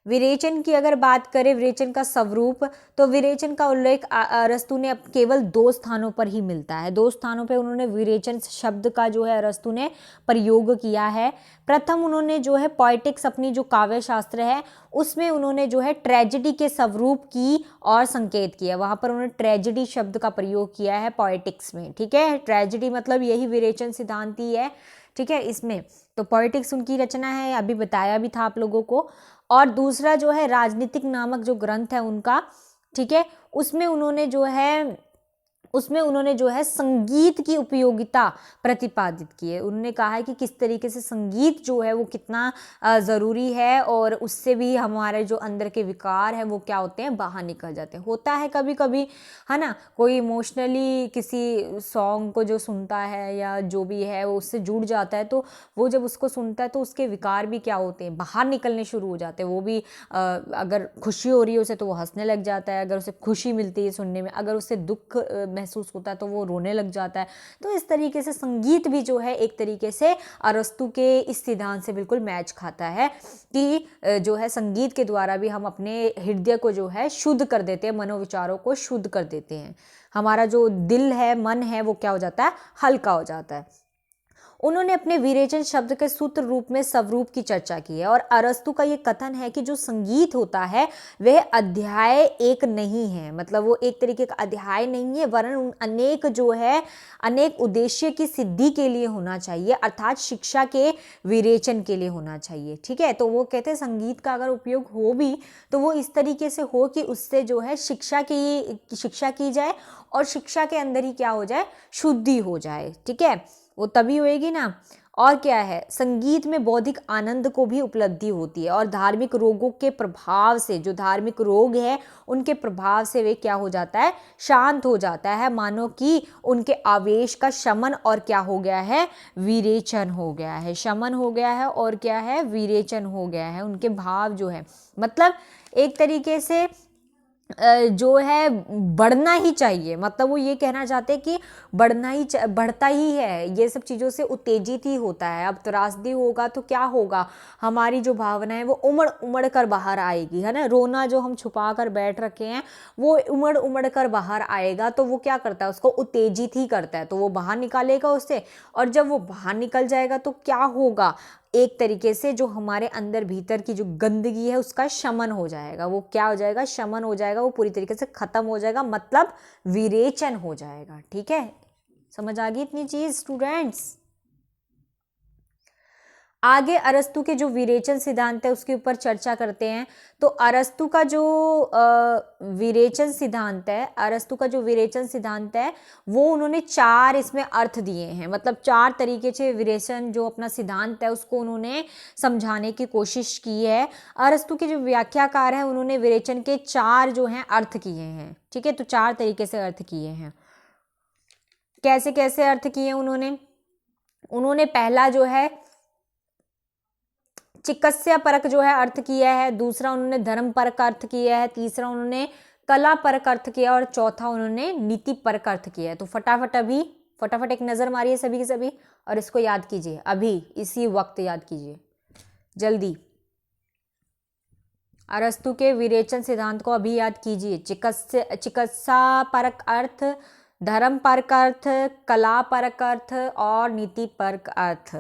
विरेचन की अगर बात करें, विरेचन का स्वरूप, तो विरेचन का उल्लेख अरस्तु ने केवल 2 स्थानों पर ही मिलता है। 2 स्थानों पर उन्होंने विरेचन शब्द का जो है अरस्तु ने प्रयोग किया है। प्रथम उन्होंने जो है पोएटिक्स, अपनी जो काव्य शास्त्र है उसमें उन्होंने जो है ट्रेजेडी के स्वरूप की और संकेत किया, वहां पर उन्होंने ट्रेजेडी शब्द का प्रयोग किया है पोएटिक्स में। ठीक है, ट्रेजेडी मतलब यही विरेचन सिद्धांत ही है। ठीक है, इसमें तो पोएटिक्स उनकी रचना है, अभी बताया भी था आप लोगों को। और दूसरा जो है राजनीतिक नामक जो ग्रंथ है उनका, ठीक है, उसमें उन्होंने जो है उसमें उन्होंने जो है संगीत की उपयोगिता प्रतिपादित की है। उन्होंने कहा है कि किस तरीके से संगीत जो है वो कितना ज़रूरी है और उससे भी हमारे जो अंदर के विकार हैं वो क्या होते हैं, बाहर निकल जाते हैं। होता है कभी कभी, है ना, कोई इमोशनली किसी सॉन्ग को जो सुनता है या जो भी है वो उससे जुड़ जाता है, तो वो जब उसको सुनता है तो उसके विकार भी क्या होते हैं, बाहर निकलने शुरू हो जाते हैं। वो भी अगर खुशी हो रही है उसे तो वो हंसने लग जाता है, अगर उसे खुशी मिलती है सुनने में, अगर उसे दुख महसूस होता है तो वो रोने लग जाता है। तो इस तरीके से संगीत भी जो है एक तरीके से अरस्तु के इस सिद्धांत से बिल्कुल मैच खाता है कि जो है संगीत के द्वारा भी हम अपने हृदय को जो है शुद्ध कर देते हैं, मनोविचारों को शुद्ध कर देते हैं। हमारा जो दिल है, मन है, वो क्या हो जाता है, हल्का हो जाता है। उन्होंने अपने विरेचन शब्द के सूत्र रूप में स्वरूप की चर्चा की है और अरस्तु का ये कथन है कि जो संगीत होता है वह अध्याय एक नहीं है, मतलब वो एक तरीके का अध्याय नहीं है, वरन अनेक जो है अनेक उद्देश्य की सिद्धि के लिए होना चाहिए, अर्थात शिक्षा के विरेचन के लिए होना चाहिए। ठीक है, तो वो कहते हैं संगीत का अगर उपयोग हो भी तो वो इस तरीके से हो कि उससे जो है शिक्षा की जाए और शिक्षा के अंदर ही क्या हो जाए, शुद्धि हो जाए। ठीक है, वो तभी होएगी ना। और क्या है, संगीत में बौद्धिक आनंद को भी उपलब्धि होती है और धार्मिक रोगों के प्रभाव से, जो धार्मिक रोग है उनके प्रभाव से वे क्या हो जाता है, शांत हो जाता है, मानो कि उनके आवेश का शमन और क्या हो गया है, विरेचन हो गया है, शमन हो गया है और क्या है, विरेचन हो गया है, उनके भाव जो है, मतलब एक तरीके से जो है बढ़ना ही चाहिए, मतलब वो ये कहना चाहते हैं कि बढ़ता ही है, ये सब चीज़ों से उत्तेजित ही होता है। अब त्रासदी होगा तो क्या होगा, हमारी जो भावना है वो उमड़ उमड़ कर बाहर आएगी, है ना। रोना जो हम छुपा कर बैठ रखे हैं वो उमड़ उमड़ कर बाहर आएगा, तो वो क्या करता है, उसको उत्तेजित ही करता है, तो वो बाहर निकालेगा उससे। और जब वो बाहर निकल जाएगा तो क्या होगा, एक तरीके से जो हमारे अंदर भीतर की जो गंदगी है उसका शमन हो जाएगा, वो क्या हो जाएगा, शमन हो जाएगा, वो पूरी तरीके से खत्म हो जाएगा, मतलब विरेचन हो जाएगा। ठीक है, समझ आ गई इतनी चीज स्टूडेंट्स। आगे अरस्तु के जो विरेचन सिद्धांत है उसके ऊपर चर्चा करते हैं। तो अरस्तु का जो विरेचन सिद्धांत है, अरस्तु का जो विरेचन सिद्धांत है वो उन्होंने 4 इसमें अर्थ दिए हैं, मतलब 4 तरीके से विरेचन जो अपना सिद्धांत है उसको उन्होंने समझाने की कोशिश की है। अरस्तु के जो व्याख्याकार हैं उन्होंने विरेचन के 4 जो हैं अर्थ किए हैं। ठीक है, तो 4 तरीके से अर्थ किए हैं। कैसे कैसे अर्थ किए उन्होंने पहला जो है चिकित्सा परक जो है अर्थ किया है, दूसरा उन्होंने धर्म परक अर्थ किया है, तीसरा उन्होंने कला परक अर्थ किया और चौथा उन्होंने नीति परक अर्थ किया है। तो फटाफट एक नजर मारिए सभी की सभी और इसको याद कीजिए, अभी इसी वक्त याद कीजिए जल्दी। अरस्तु के विरेचन सिद्धांत को अभी याद कीजिए। चिकित्सा परक अर्थ, धर्म परक अर्थ, कला परक अर्थ और नीति परक अर्थ,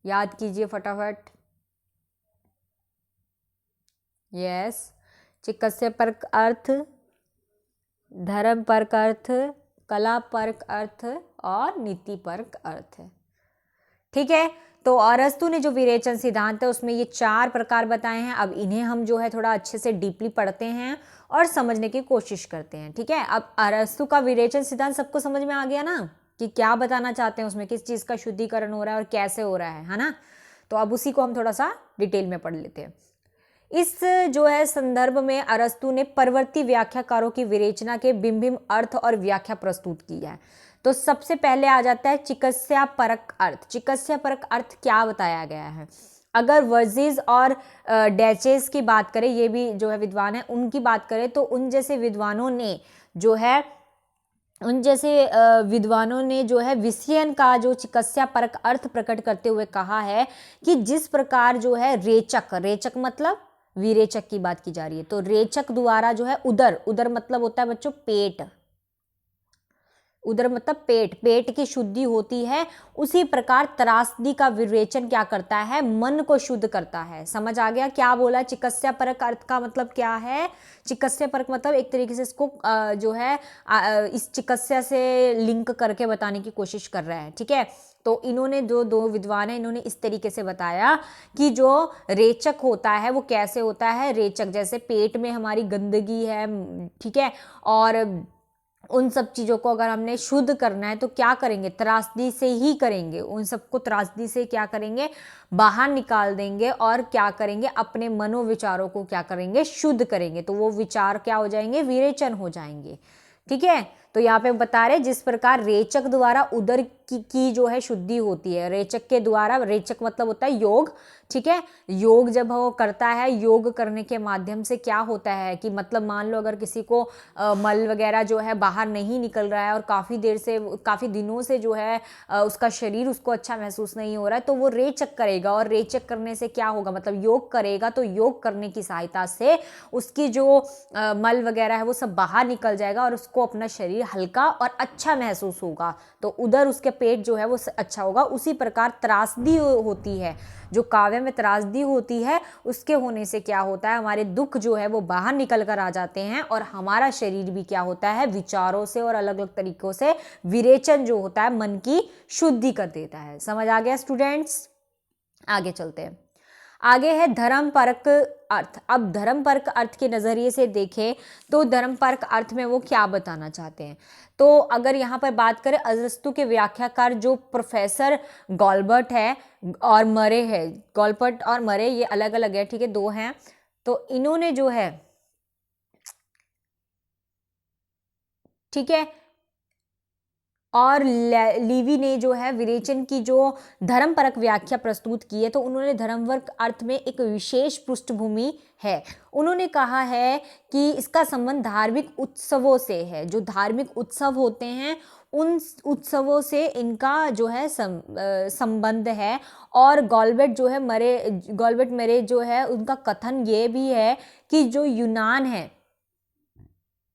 याद कीजिए फटाफट। यस, चिकित्सा परक अर्थ, धर्म परक अर्थ, कला परक अर्थ और नीति परक अर्थ। ठीक है, तो अरस्तु ने जो विरेचन सिद्धांत है उसमें ये 4 प्रकार बताए हैं। अब इन्हें हम जो है थोड़ा अच्छे से डीपली पढ़ते हैं और समझने की कोशिश करते हैं। ठीक है, अब अरस्तु का विरेचन सिद्धांत सबको समझ में आ गया ना कि क्या बताना चाहते हैं उसमें, किस चीज़ का शुद्धिकरण हो रहा है और कैसे हो रहा है ना। तो अब उसी को हम थोड़ा सा डिटेल में पढ़ लेते हैं। इस जो है संदर्भ में अरस्तु ने परवर्ती व्याख्याकारों की विवेचना के भिन्न अर्थ और व्याख्या प्रस्तुत की है। तो सबसे पहले आ जाता है चिकित्सा परक अर्थ। चिकित्सा परक अर्थ क्या बताया गया है, अगर वर्जिस और डैचेस की बात करें, ये भी जो है विद्वान है, उनकी बात करें तो उन जैसे विद्वानों ने जो है विषयन का जो चिकित्सा परक अर्थ प्रकट करते हुए कहा है कि जिस प्रकार जो है रेचक मतलब विरेचक की बात की जा रही है, तो रेचक द्वारा जो है उदर मतलब होता है बच्चों पेट, उदर मतलब पेट की शुद्धि होती है, उसी प्रकार त्रासदी का विरेचन क्या करता है, मन को शुद्ध करता है। समझ आ गया क्या बोला। चिकित्सा परक अर्थ का मतलब क्या है, चिकित्सा परक मतलब एक तरीके से इसको जो है इस चिकित्सा से लिंक करके बताने की कोशिश कर रहा है। ठीक है, तो इन्होंने जो 2 विद्वान हैं इन्होंने इस तरीके से बताया कि जो रेचक होता है वो कैसे होता है, रेचक जैसे पेट में हमारी गंदगी है, ठीक है, और उन सब चीज़ों को अगर हमने शुद्ध करना है तो क्या करेंगे, त्रासदी से ही करेंगे। उन सबको त्रासदी से क्या करेंगे, बाहर निकाल देंगे और क्या करेंगे, अपने मनोविचारों को क्या करेंगे, शुद्ध करेंगे। तो वो विचार क्या हो जाएंगे, विरेचन हो जाएंगे। ठीक है, तो यहाँ पे बता रहे जिस प्रकार रेचक द्वारा उदर की जो है शुद्धि होती है, रेचक के द्वारा, रेचक मतलब होता है योग। ठीक है, योग जब वो करता है, योग करने के माध्यम से क्या होता है कि मतलब मान लो अगर किसी को मल वगैरह जो है बाहर नहीं निकल रहा है और काफ़ी देर से, काफ़ी दिनों से जो है उसका शरीर उसको अच्छा महसूस नहीं हो रहा है, तो वो रेचक करेगा। और रेचक करने से क्या होगा, मतलब योग करेगा तो योग करने की सहायता से उसकी जो मल वगैरह है वो सब बाहर निकल जाएगा और उसको अपना शरीर हल्का और अच्छा महसूस होगा। तो उधर उसके पेट जो है वो अच्छा होगा। उसी प्रकार त्रासदी होती है, जो काव्य में त्रासदी होती है, उसके होने से क्या होता है, हमारे दुख जो है वो बाहर निकल कर आ जाते हैं और हमारा शरीर भी क्या होता है, विचारों से और अलग अलग तरीकों से विरेचन जो होता है मन की शुद्धि कर देता है। समझ आ गया स्टूडेंट्स? आगे चलते हैं। आगे है धर्म परक अर्थ। अब धर्म परक अर्थ के नजरिए से देखें तो धर्म परक अर्थ में वो क्या बताना चाहते हैं। तो अगर यहाँ पर बात करें, अरस्तु के व्याख्याकार जो प्रोफेसर गॉलबर्ट है और मरे है, गॉलबर्ट और मरे ये अलग अलग है, ठीक है, दो हैं। तो इन्होंने जो है, ठीक है, और लीवी ने जो है विरेचन की जो धर्मपरक व्याख्या प्रस्तुत की है, तो उन्होंने धर्मवर्ग अर्थ में एक विशेष पृष्ठभूमि है। उन्होंने कहा है कि इसका संबंध धार्मिक उत्सवों से है। जो धार्मिक उत्सव होते हैं उन उत्सवों से इनका जो है संबंध है। और गॉलबर्ट जो है गॉलबर्ट मरे जो है उनका कथन ये भी है कि जो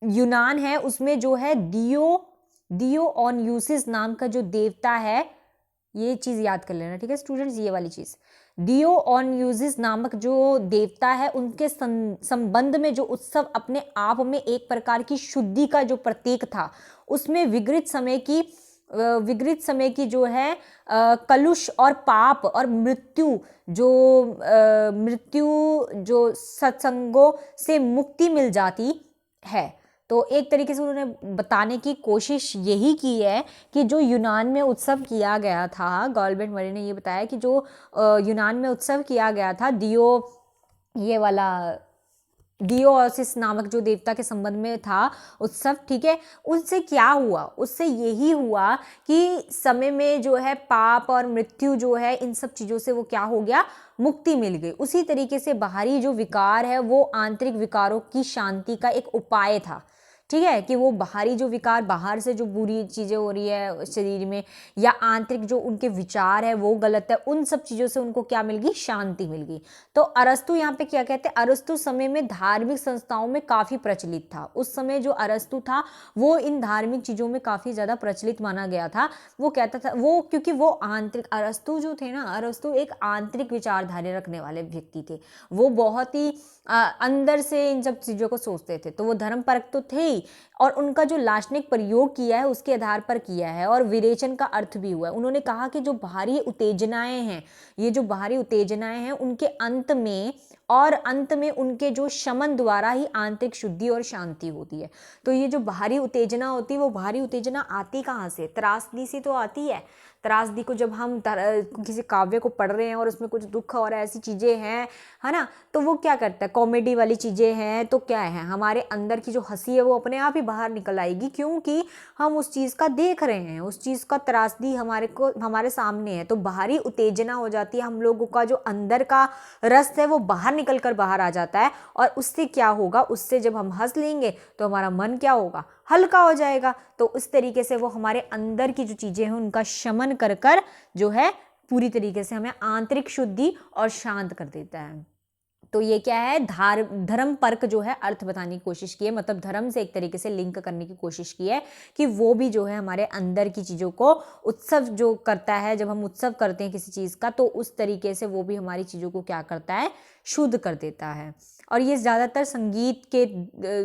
यूनान है उसमें जो है दियोऑन्यूसिस नाम का जो देवता है, ये चीज याद कर लेना, ठीक है स्टूडेंट्स, ये वाली चीज, दियोऑन्यूसिस नामक जो देवता है, उनके संबंध में जो उत्सव अपने आप में एक प्रकार की शुद्धि का जो प्रतीक था, उसमें विगृत समय की जो है कलुष और पाप और मृत्यु जो सत्संगों से मुक्ति मिल जाती है। तो एक तरीके से उन्होंने बताने की कोशिश यही की है कि जो यूनान में उत्सव किया गया था, गॉलबर्ट मरे ने ये बताया कि जो यूनान में उत्सव किया गया था दियोसिस नामक जो देवता के संबंध में था उत्सव, ठीक है, उससे क्या हुआ, उससे यही हुआ कि समय में जो है पाप और मृत्यु जो है इन सब चीज़ों से वो क्या हो गया, मुक्ति मिल गई। उसी तरीके से बाहरी जो विकार है वो आंतरिक विकारों की शांति का एक उपाय था। ठीक है, कि वो बाहरी जो विकार, बाहर से जो बुरी चीज़ें हो रही है शरीर में, या आंतरिक जो उनके विचार है वो गलत है, उन सब चीज़ों से उनको क्या मिल गई, शांति मिल गई। तो अरस्तु यहाँ पे क्या कहते हैं, अरस्तु समय में धार्मिक संस्थाओं में काफ़ी प्रचलित था। उस समय जो अरस्तु था वो इन धार्मिक चीज़ों में काफ़ी ज़्यादा प्रचलित माना गया था। वो कहता था वो, क्योंकि वो आंतरिक, अरस्तु जो थे ना, अरस्तु एक आंतरिक विचारधारा रखने वाले व्यक्ति थे। वो बहुत ही अंदर से इन सब चीज़ों को सोचते थे। तो वो धर्म परक तो थे ही, और उनका जो लाक्षणिक प्रयोग किया है उसके आधार पर किया है, और विरेचन का अर्थ भी हुआ है। उन्होंने कहा कि जो बाहरी उत्तेजनाएं हैं, ये जो बाहरी उत्तेजनाएं हैं उनके अंत में उनके जो शमन द्वारा ही आंतरिक शुद्धि और शांति होती है। तो ये जो बाहरी उत्तेजना होती है, वो बाहरी उत्तेजना आती कहाँ से, त्रासदी से तो आती है। त्रासदी को जब हम किसी काव्य को पढ़ रहे हैं और उसमें कुछ दुख और ऐसी चीज़ें हैं, है ना, तो वो क्या करता है, कॉमेडी वाली चीज़ें हैं, तो क्या है, हमारे अंदर की जो हंसी है वो अपने आप ही बाहर निकल आएगी, क्योंकि हम उस चीज़ का देख रहे हैं, उस चीज़ का त्रासदी हमारे सामने है। तो बाहरी उत्तेजना हो जाती है, हम लोगों का जो अंदर का रस है वो बाहर निकल कर बाहर आ जाता है। और उससे क्या होगा, उससे जब हम हंस लेंगे तो हमारा मन क्या होगा, हल्का हो जाएगा। तो उस तरीके से वो हमारे अंदर की जो चीज़ें हैं उनका शमन कर जो है पूरी तरीके से हमें आंतरिक शुद्धि और शांत कर देता है। तो ये क्या है, धर्म परक जो है अर्थ बताने की कोशिश की है, मतलब धर्म से एक तरीके से लिंक करने की कोशिश की है कि वो भी जो है हमारे अंदर की चीज़ों को उत्सव जो करता है, जब हम उत्सव करते हैं किसी चीज़ का, तो उस तरीके से वो भी हमारी चीज़ों को क्या करता है, शुद्ध कर देता है। और ये ज़्यादातर संगीत के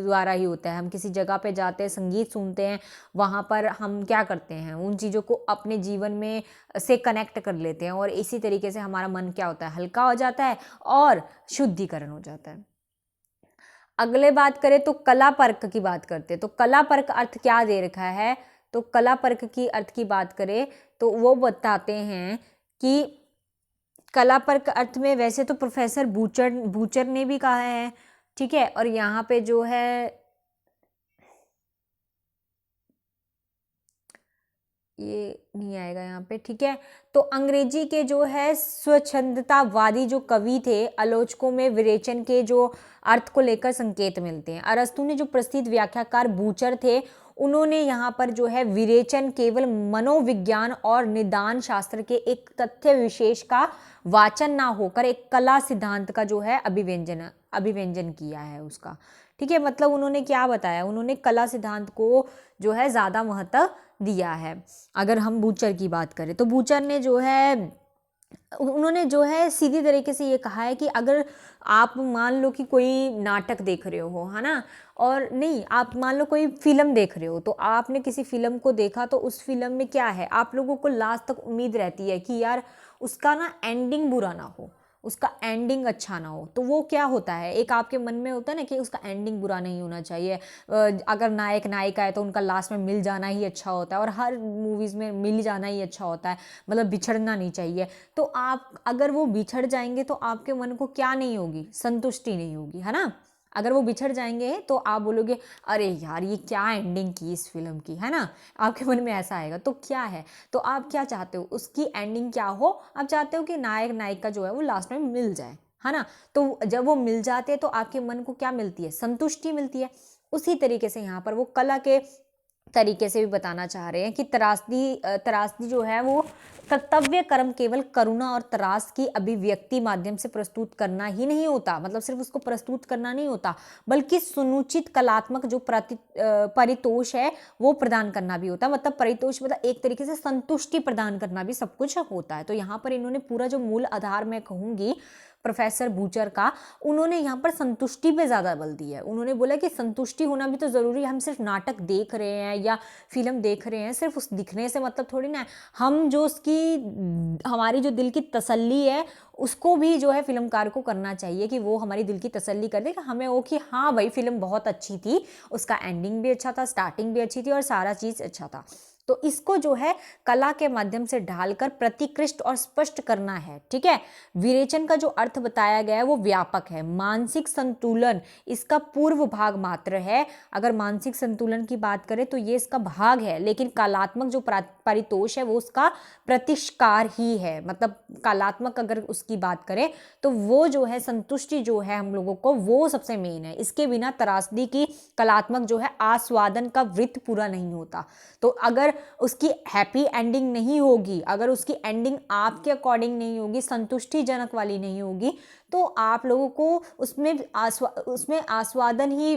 द्वारा ही होता है। हम किसी जगह पे जाते हैं, संगीत सुनते हैं, वहाँ पर हम क्या करते हैं, उन चीज़ों को अपने जीवन में से कनेक्ट कर लेते हैं, और इसी तरीके से हमारा मन क्या होता है, हल्का हो जाता है और शुद्धिकरण हो जाता है। अगले बात करें तो कला परक की बात करते हैं। तो कला परक अर्थ क्या दे रखा है, तो कला परक की अर्थ की बात करें तो वो बताते हैं कि कला परक अर्थ में वैसे तो प्रोफेसर बूचर बूचर ने भी कहा है, ठीक है। और यहाँ पे जो है ये नहीं आएगा यहाँ पे, ठीक है। तो अंग्रेजी के जो है स्वच्छंदतावादी जो कवि थे, आलोचकों में विरेचन के जो अर्थ को लेकर संकेत मिलते हैं। अरस्तु ने जो प्रसिद्ध व्याख्याकार बूचर थे, उन्होंने यहाँ पर जो है विरेचन केवल मनोविज्ञान और निदान शास्त्र के एक तथ्य विशेष का वाचन ना होकर एक कला सिद्धांत का जो है अभिव्यंजन किया है उसका, ठीक है। मतलब उन्होंने क्या बताया, उन्होंने कला सिद्धांत को जो है ज़्यादा महत्व दिया है। अगर हम बूचर की बात करें तो बूचर ने जो है, उन्होंने जो है सीधी तरीके से ये कहा है कि अगर आप मान लो कि कोई नाटक देख रहे हो, है ना, और नहीं, आप मान लो कोई फिल्म देख रहे हो, तो आपने किसी फिल्म को देखा तो उस फिल्म में क्या है, आप लोगों को लास्ट तक उम्मीद रहती है कि यार उसका ना एंडिंग बुरा ना हो, उसका एंडिंग अच्छा ना हो। तो वो क्या होता है, एक आपके मन में होता है ना कि उसका एंडिंग बुरा नहीं होना चाहिए। अगर नायक नायिका है तो उनका लास्ट में मिल जाना ही अच्छा होता है, और हर मूवीज़ में मिल जाना ही अच्छा होता है, मतलब बिछड़ना नहीं चाहिए। तो आप अगर वो बिछड़ जाएंगे तो आपके मन को क्या नहीं होगी, संतुष्टि नहीं होगी, है ना। अगर वो बिछड़ जाएंगे तो आप बोलोगे अरे यार ये क्या एंडिंग की इस फिल्म की, है ना, आपके मन में ऐसा आएगा। तो क्या है, तो आप क्या चाहते हो, उसकी एंडिंग क्या हो, आप चाहते हो कि नायक नायिका जो है वो लास्ट में मिल जाए, है ना। तो जब वो मिल जाते हैं तो आपके मन को क्या मिलती है, संतुष्टि मिलती है। उसी तरीके से यहाँ पर वो कला के तरीके से भी बताना चाह रहे हैं कि त्रासदी जो है वो कर्तव्य कर्म केवल करुणा और त्रास की अभिव्यक्ति माध्यम से प्रस्तुत करना ही नहीं होता, मतलब सिर्फ उसको प्रस्तुत करना नहीं होता, बल्कि सुनिश्चित कलात्मक जो परितोष है वो प्रदान करना भी होता है। मतलब परितोष मतलब एक तरीके से संतुष्टि प्रदान करना भी सब कुछ होता है। तो यहाँ पर इन्होंने पूरा जो मूल आधार मैं कहूँगी प्रोफेसर बूचर का, उन्होंने यहाँ पर संतुष्टि पे ज़्यादा बल दिया है। उन्होंने बोला कि संतुष्टि होना भी तो ज़रूरी है, हम सिर्फ नाटक देख रहे हैं या फिल्म देख रहे हैं, सिर्फ उस दिखने से मतलब थोड़ी ना है। हम जो उसकी हमारी जो दिल की तसल्ली है उसको भी जो है फिल्मकार को करना चाहिए कि वो हमारी दिल की तसल्ली कर दे, कि हमें वो कि हाँ भाई फिल्म बहुत अच्छी थी, उसका एंडिंग भी अच्छा था, स्टार्टिंग भी अच्छी थी और सारा चीज़ अच्छा था। तो इसको जो है कला के माध्यम से ढालकर प्रतिकृष्ट और स्पष्ट करना है, ठीक है। विरेचन का जो अर्थ बताया गया है वो व्यापक है। मानसिक संतुलन इसका पूर्व भाग मात्र है। अगर मानसिक संतुलन की बात करें तो ये इसका भाग है, लेकिन कलात्मक जो परितोष है वो उसका प्रतिष्कार ही है। मतलब कलात्मक अगर उसकी बात करें तो वो जो है संतुष्टि जो है हम लोगों को वो सबसे मेन है। इसके बिना त्रासदी की कलात्मक जो है आस्वादन का वृत्त पूरा नहीं होता। तो अगर उसकी हैप्पी एंडिंग नहीं होगी, अगर उसकी एंडिंग आपके अकॉर्डिंग नहीं होगी, संतुष्टिजनक वाली नहीं होगी, तो आप लोगों को उसमें आस्वादन ही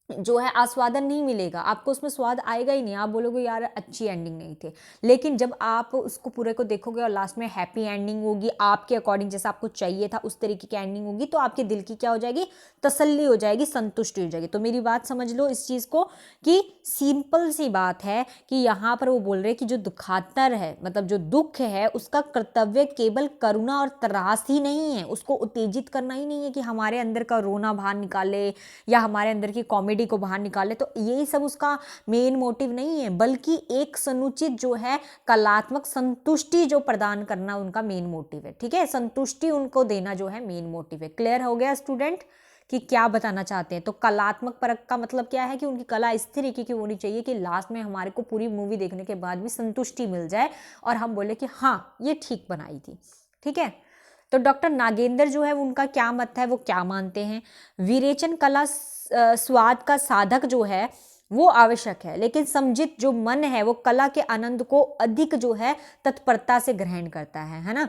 जो है आस्वादन नहीं मिलेगा, आपको उसमें स्वाद आएगा ही नहीं। आप बोलोगे यार अच्छी एंडिंग नहीं थी, लेकिन जब आप उसको पूरे को देखोगे और लास्ट में हैप्पी एंडिंग होगी, आपके अकॉर्डिंग जैसा आपको चाहिए था उस तरीके की एंडिंग होगी, तो आपके दिल की क्या हो जाएगी, तसल्ली हो जाएगी, संतुष्टि हो जाएगी। तो मेरी बात समझ लो इस चीज़ को कि सिंपल सी बात है कि यहाँ पर वो बोल रहे हैं कि जो दुखातर है, मतलब जो दुख है, उसका कर्तव्य केवल करुणा और त्रास ही नहीं है, उसको उत्तेजित करना ही नहीं है कि हमारे अंदर का रोना बाहर निकाले या हमारे अंदर की कॉमेडी को बाहर निकाले। तो यही सब उसका मेन मोटिव नहीं है, बल्कि एक समुचित जो है कलात्मक संतुष्टि जो प्रदान करना उनका मेन मोटिव है, ठीक है। संतुष्टि उनको देना जो है मेन मोटिव है। क्लियर हो गया स्टूडेंट कि क्या बताना चाहते हैं। तो कलात्मक परख का मतलब क्या है कि उनकी कला इस तरीके की होनी चाहिए कि लास्ट में हमारे को पूरी मूवी देखने के बाद भी संतुष्टि मिल जाए और हम बोले कि हाँ ये ठीक बनाई थी, ठीक है। तो डॉक्टर नागेंद्र जो है उनका क्या मत है, वो क्या मानते हैं, विरेचन कला स्वाद का साधक जो है वो आवश्यक है, लेकिन समझित जो मन है वो कला के आनंद को अधिक जो है तत्परता से ग्रहण करता है ना।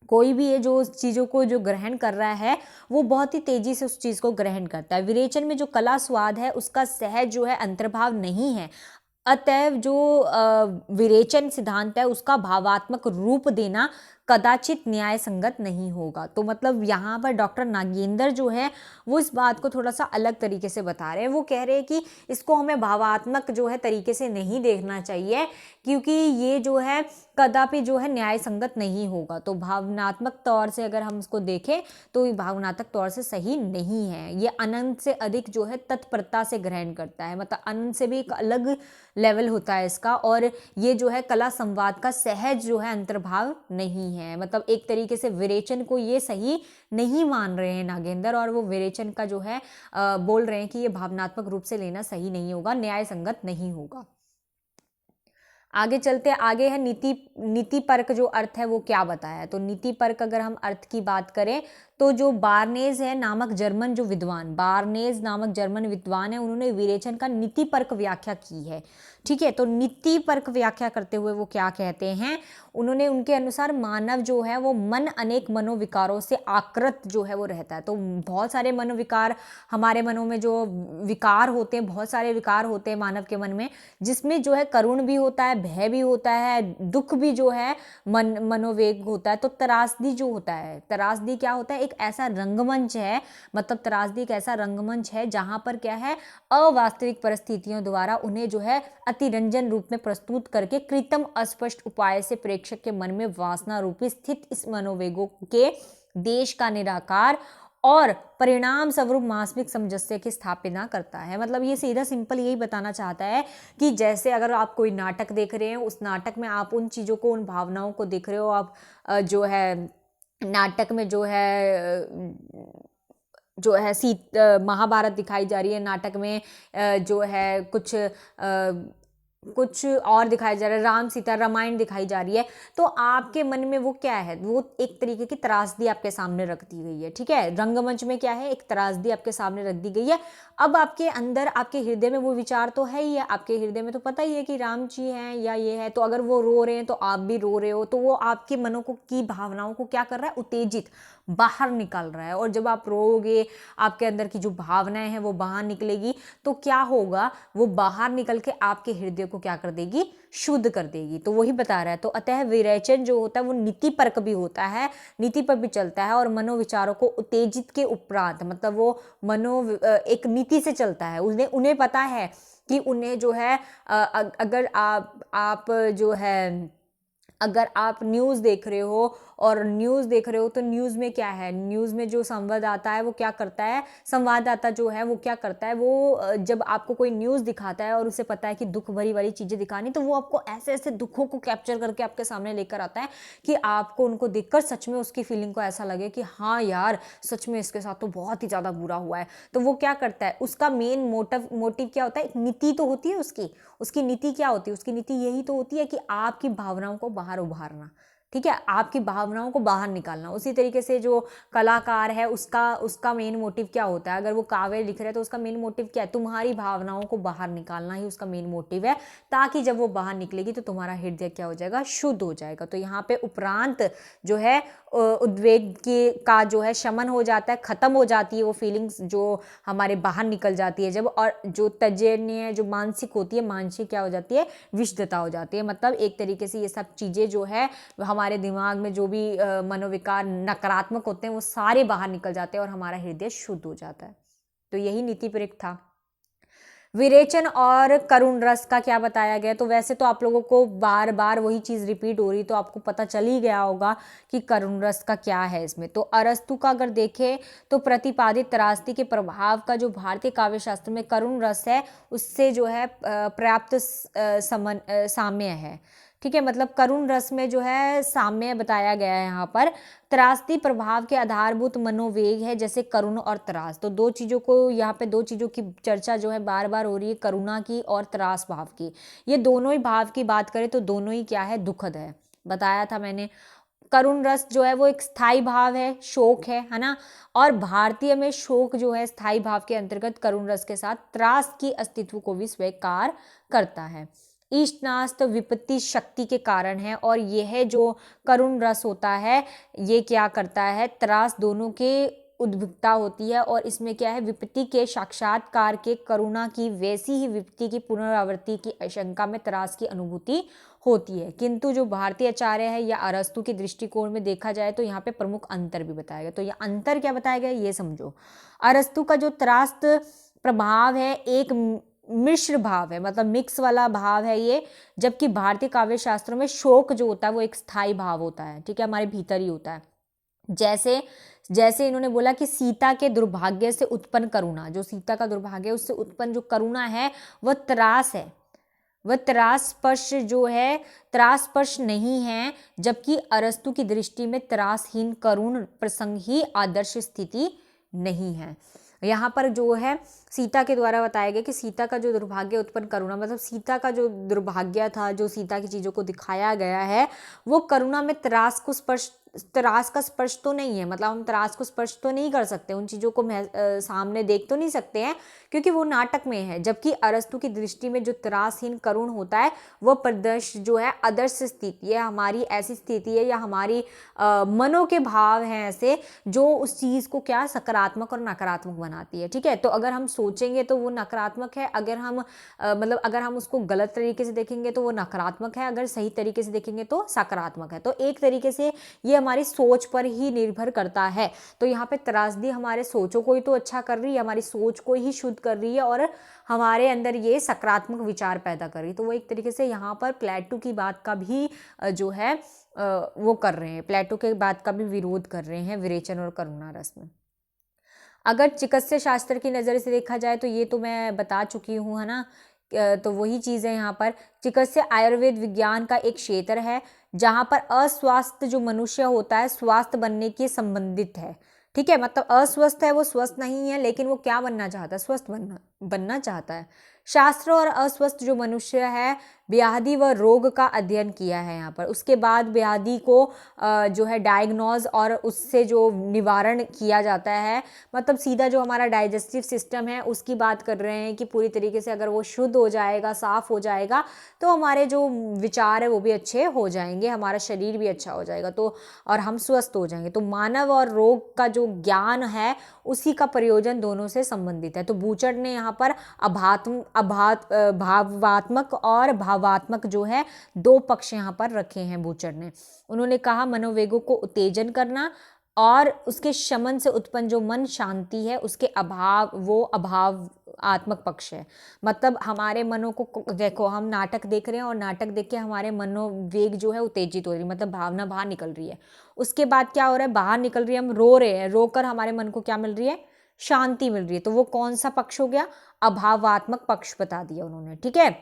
कोई भी है जो चीज़ों को जो ग्रहण कर रहा है वो बहुत ही तेजी से उस चीज़ को ग्रहण करता है। विरेचन में जो कला स्वाद है उसका सहज जो है अंतर्भाव नहीं है, अतएव जो विरेचन सिद्धांत है उसका भावात्मक रूप देना कदाचित न्याय संगत नहीं होगा। तो मतलब यहाँ पर डॉक्टर नागेंद्र जो है वो इस बात को थोड़ा सा अलग तरीके से बता रहे हैं। वो कह रहे हैं कि इसको हमें भावात्मक जो है तरीके से नहीं देखना चाहिए, क्योंकि ये जो है कदापि जो है न्याय संगत नहीं होगा। तो भावनात्मक तौर से अगर हम इसको देखें तो ये भावनात्मक तौर से सही नहीं है। ये अनंत से अधिक जो है तत्परता से ग्रहण करता है, मतलब अनंत से भी एक अलग लेवल होता है इसका। और ये जो है कला संवाद का सहज जो है अंतर्भाव नहीं है। मतलब एक तरीके से विरेचन को ये सही नहीं मान रहे हैं नागेंद्र, और वो विरेचन का जो है बोल रहे हैं कि ये भावनात्मक रूप से लेना सही नहीं होगा, न्याय संगत नहीं होगा। आगे चलते, आगे है नीति परक जो अर्थ है वो क्या बताया। तो नीति परक अगर हम अर्थ की बात करें तो जो बार्नेज है नामक जर्मन जो विद्वान, बार्नेज नामक जर्मन विद्वान है, उन्होंने विरेचन का नीति परक व्याख्या की है। ठीक है, तो नीति परक व्याख्या करते हुए वो क्या कहते हैं, उन्होंने उनके अनुसार मानव जो है वो मन अनेक मनोविकारों से आकृत जो है वो रहता है। तो बहुत सारे मनोविकार हमारे मनों में जो विकार होते हैं, बहुत सारे विकार होते हैं मानव के मन में, जिसमें जो है करुण भी होता है, भय भी होता है, दुख भी जो है मनोवेग होता है। तो त्रासदी जो होता है, त्रासदी क्या होता है, एक ऐसा रंगमंच है, मतलब त्रासदी एक ऐसा रंगमंच है जहां पर क्या है अवास्तविक परिस्थितियों द्वारा उन्हें जो है अतिरंजन रूप में प्रस्तुत करके कृत्रिम अस्पष्ट उपाय से प्रेक्षक के मन में वासना रूपी स्थित इस मनोवेगों के देश का निराकार और परिणाम स्वरूप मानसिक सामंजस्य की स्थापना करता है। मतलब ये सीधा सिंपल यही बताना चाहता है कि जैसे अगर आप कोई नाटक देख रहे हैं, उस नाटक में आप उन चीज़ों को, उन भावनाओं को देख रहे हो, आप जो है नाटक में जो है महाभारत दिखाई जा रही है, नाटक में जो है कुछ और दिखाया जा रहा है, राम सीता रामायण दिखाई जा रही है, तो आपके मन में वो क्या है, वो एक तरीके की त्रासदी आपके सामने रख दी गई है। ठीक है, रंगमंच में क्या है, एक त्रासदी आपके सामने रख दी गई है। अब आपके अंदर, आपके हृदय में वो विचार तो है ही है, आपके हृदय में तो पता ही है कि राम जी हैं या ये है, तो अगर वो रो रहे हैं तो आप भी रो रहे हो, तो वो आपके मनों को की भावनाओं को क्या कर रहा है, उत्तेजित बाहर निकाल रहा है। और जब आप रोओगे, आपके अंदर की जो भावनाएं हैं वो बाहर निकलेगी, तो क्या होगा, वो बाहर निकल के आपके हृदय को क्या कर देगी, शुद्ध कर देगी। तो वही बता रहा है। तो अतः विरेचन जो होता है वो नीति परक भी होता है, नीति पर भी चलता है, और मनोविचारों को उत्तेजित के उपरांत, मतलब वो एक नीति से चलता है। उन्हें पता है कि उन्हें जो है अगर आप जो है, अगर आप न्यूज़ देख रहे हो तो न्यूज़ में क्या है, न्यूज़ में जो संवाददाता है वो क्या करता है, संवाददाता जो है वो क्या करता है, वो जब आपको कोई न्यूज़ दिखाता है और उसे पता है कि दुख भरी वाली चीज़ें दिखानी, तो वो आपको ऐसे ऐसे दुखों को कैप्चर करके आपके सामने लेकर आता है कि आपको उनको देखकर सच में उसकी फीलिंग को ऐसा लगे कि हाँ यार, सच में इसके साथ तो बहुत ही ज़्यादा बुरा हुआ है। तो वो क्या करता है, उसका मेन मोटिव क्या होता है, एक नीति तो होती है उसकी नीति क्या होती है, उसकी नीति यही तो होती है कि आपकी भावनाओं को बाहर उभारना। ठीक है, आपकी भावनाओं को बाहर निकालना। उसी तरीके से जो कलाकार है उसका मेन मोटिव क्या होता है, अगर वो काव्य लिख रहे हैं तो उसका मेन मोटिव क्या है, तुम्हारी भावनाओं को बाहर निकालना ही उसका मेन मोटिव है, ताकि जब वो बाहर निकलेगी तो तुम्हारा हृदय क्या हो जाएगा, शुद्ध हो जाएगा। तो यहाँ पे उपरांत जो है उद्वेग का जो है शमन हो जाता है, खत्म हो जाती है वो फीलिंग्स जो हमारे बाहर निकल जाती है जब, और जो तजन्य जो मानसिक होती है, मानसिक क्या हो जाती है, विशुद्धता हो जाती है। मतलब एक तरीके से ये सब चीज़ें जो है हमारे दिमाग में जो भी मनोविकार नकारात्मक होते हैं वो सारे बाहर निकल जाते हैं और हमारा हृदय शुद्ध हो जाता है। तो यही नीति परक था। विरेचन और करुण रस का क्या बताया गया, तो वैसे तो आप लोगों को बार बार वही चीज़ रिपीट हो रही, तो आपको पता चल ही गया होगा कि करुण रस का क्या है इसमें। तो अरस्तु का अगर देखें तो प्रतिपादित त्रासदी के प्रभाव का जो भारतीय काव्य शास्त्र में करुण रस है उससे जो है पर्याप्त साम्य है। ठीक है, मतलब करुण रस में जो है साम्य बताया गया है यहाँ पर। त्रासदी प्रभाव के आधारभूत मनोवेग है, जैसे करुण और त्रास। तो दो चीज़ों की चर्चा जो है बार बार हो रही है, करुणा की और त्रास भाव की। ये दोनों ही भाव की बात करें तो दोनों ही क्या है, दुखद है। बताया था मैंने, करुण रस जो है वो एक स्थायी भाव है, शोक है ना। और भारतीय में शोक जो है स्थायी भाव के अंतर्गत करुण रस के साथ त्रास की अस्तित्व को भी स्वीकार करता है। ईष्टनास्त विपत्ति शक्ति के कारण है, और यह जो करुण रस होता है ये क्या करता है, त्रास दोनों के उद्भुतता होती है और इसमें क्या है, विपत्ति के साक्षात्कार के करुणा की वैसी ही विपत्ति की पुनरावृत्ति की आशंका में त्रास की अनुभूति होती है। किंतु जो भारतीय आचार्य है या अरस्तु के दृष्टिकोण में देखा जाए तो यहाँ पे प्रमुख अंतर भी बताया गया। तो ये अंतर क्या बताया गया ये समझो। अरस्तु का जो त्रास्त प्रभाव है एक मिश्र भाव है, मतलब मिक्स वाला भाव है ये, जबकि भारतीय काव्य शास्त्रों में शोक जो होता है वो एक स्थायी भाव होता है, ठीक है, हमारे भीतर ही होता है। जैसे जैसे इन्होंने बोला कि सीता के दुर्भाग्य से उत्पन्न करुणा, जो सीता का दुर्भाग्य है उससे उत्पन्न जो करुणा है वह त्रास है, वह त्रास स्पर्श जो है त्रास स्पर्श नहीं है, जबकि अरस्तु की दृष्टि में त्रासहीन करुण प्रसंग ही आदर्श स्थिति नहीं है। यहाँ पर जो है सीता के द्वारा बताया गया कि सीता का जो दुर्भाग्य उत्पन्न करुणा, मतलब सीता का जो दुर्भाग्य था, जो सीता की चीज़ों को दिखाया गया है वो करुणा में त्रास का स्पर्श तो नहीं है, मतलब हम त्रास को स्पर्श तो नहीं कर सकते, उन चीज़ों को सामने देख तो नहीं सकते हैं क्योंकि वो नाटक में है। जबकि अरस्तु की दृष्टि में जो त्रासहीन करुण होता है वह प्रदर्श जो है आदर्श स्थिति है, हमारी ऐसी स्थिति है या हमारी मनो के भाव हैं ऐसे जो उस चीज़ को क्या सकारात्मक और नकारात्मक बनाती है, ठीक है। तो अगर हम सोचेंगे तो वो नकारात्मक है, अगर हम मतलब अगर हम उसको गलत तरीके से देखेंगे तो वो नकारात्मक है, अगर सही तरीके से देखेंगे तो सकारात्मक है। तो एक तरीके से ये हमारी सोच पर ही निर्भर करता है। तो यहाँ पे त्रासदी हमारे सोचों को ही तो अच्छा कर रही है, हमारी सोच को ही शुद्ध कर रही है और हमारे अंदर ये सकारात्मक विचार पैदा कर रही है। तो वो एक तरीके से यहाँ पर प्लेटो की बात का भी जो है वो कर रहे हैं, प्लेटो के बात का भी विरोध कर रहे हैं विरेचन और करुणा रस में। अगर चिकित्सा शास्त्र की नज़र से देखा जाए तो ये तो मैं बता चुकी हूँ, है ना। तो वही चीज़ है यहाँ पर। चिकित्सा आयुर्वेद विज्ञान का एक क्षेत्र है जहाँ पर अस्वस्थ जो मनुष्य होता है स्वास्थ्य बनने के संबंधित है, ठीक है। मतलब अस्वस्थ है, वो स्वस्थ नहीं है, लेकिन वो क्या बनना चाहता है, स्वस्थ बनना चाहता है। शास्त्र और अस्वस्थ जो मनुष्य है व्याधि व रोग का अध्ययन किया है यहाँ पर। उसके बाद व्याधि को जो है डायग्नोज और उससे जो निवारण किया जाता है, मतलब सीधा जो हमारा डाइजेस्टिव सिस्टम है उसकी बात कर रहे हैं कि पूरी तरीके से अगर वो शुद्ध हो जाएगा, साफ हो जाएगा तो हमारे जो विचार है वो भी अच्छे हो जाएंगे, हमारा शरीर भी अच्छा हो जाएगा, तो और हम स्वस्थ हो जाएंगे। तो मानव और रोग का जो ज्ञान है उसी का प्रयोजन दोनों से संबंधित है। तो बूचर ने यहाँ पर भावात्मक और भावात्मक जो है दो पक्ष यहाँ पर रखे हैं बूचर ने। उन्होंने कहा मनोवेगों को उत्तेजन करना और उसके शमन से उत्पन्न जो मन शांति है उसके अभाव, वो अभावात्मक पक्ष है। मतलब हमारे मनो को देखो, हम नाटक देख रहे हैं और नाटक देख के हमारे मनोवेग जो है उत्तेजित हो रही है, मतलब भावना बाहर निकल रही है। उसके बाद क्या हो रहा है, बाहर निकल रही है, हम रो रहे हैं, रोकर हमारे मन को क्या मिल रही है, शांति मिल रही है। तो वो कौन सा पक्ष हो गया, अभावात्मक पक्ष बता दिया उन्होंने, ठीक है।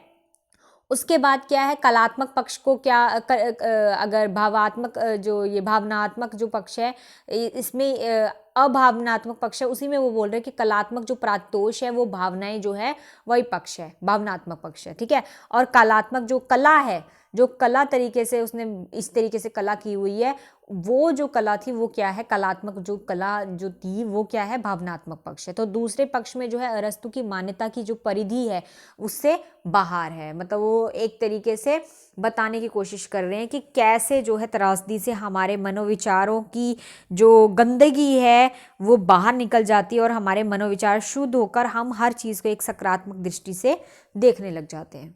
उसके बाद क्या है, कलात्मक पक्ष को क्या अगर भावात्मक जो ये भावनात्मक जो पक्ष है इसमें अभावनात्मक पक्ष है, उसी में वो बोल रहे हैं कि कलात्मक जो प्रातोष है वो भावनाएं जो है वही पक्ष है, भावनात्मक पक्ष है, ठीक है। और कलात्मक जो कला है, जो कला तरीके से उसने इस तरीके से कला की हुई है, वो जो कला थी वो क्या है, कलात्मक जो कला जो थी वो क्या है, भावनात्मक पक्ष है। तो दूसरे पक्ष में जो है अरस्तु की मान्यता की जो परिधि है उससे बाहर है, मतलब वो एक तरीके से बताने की कोशिश कर रहे हैं कि कैसे जो है त्रासदी से हमारे मनोविचारों की जो गंदगी है वो बाहर निकल जाती है और हमारे मनोविचार शुद्ध होकर हम हर चीज़ को एक सकारात्मक दृष्टि से देखने लग जाते हैं।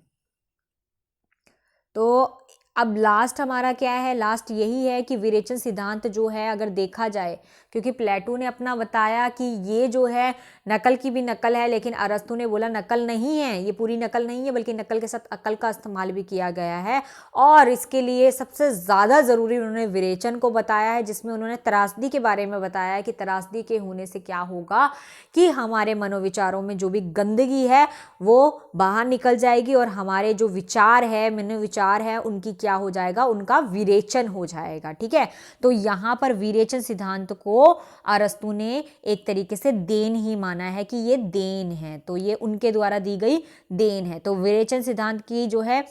तो अब लास्ट हमारा क्या है, लास्ट यही है कि विरेचन सिद्धांत जो है अगर देखा जाए, क्योंकि प्लेटो ने अपना बताया कि ये जो है नकल की भी नकल है, लेकिन अरस्तु ने बोला नकल नहीं है, ये पूरी नकल नहीं है बल्कि नकल के साथ अकल का इस्तेमाल भी किया गया है। और इसके लिए सबसे ज़्यादा ज़रूरी उन्होंने विरेचन को बताया है, जिसमें उन्होंने त्रासदी के बारे में बताया है कि त्रासदी के होने से क्या होगा कि हमारे मनोविचारों में जो भी गंदगी है वो बाहर निकल जाएगी और हमारे जो विचार है, मनोविचार है, उनकी क्या हो जाएगा, उनका विरेचन हो जाएगा, ठीक है। तो यहाँ पर विरेचन सिद्धांत को अरस्तु ने एक तरीके से देन ही माना है कि ये देन है, तो ये उनके द्वारा दी गई देन है। तो विरेचन सिद्धांत की जो है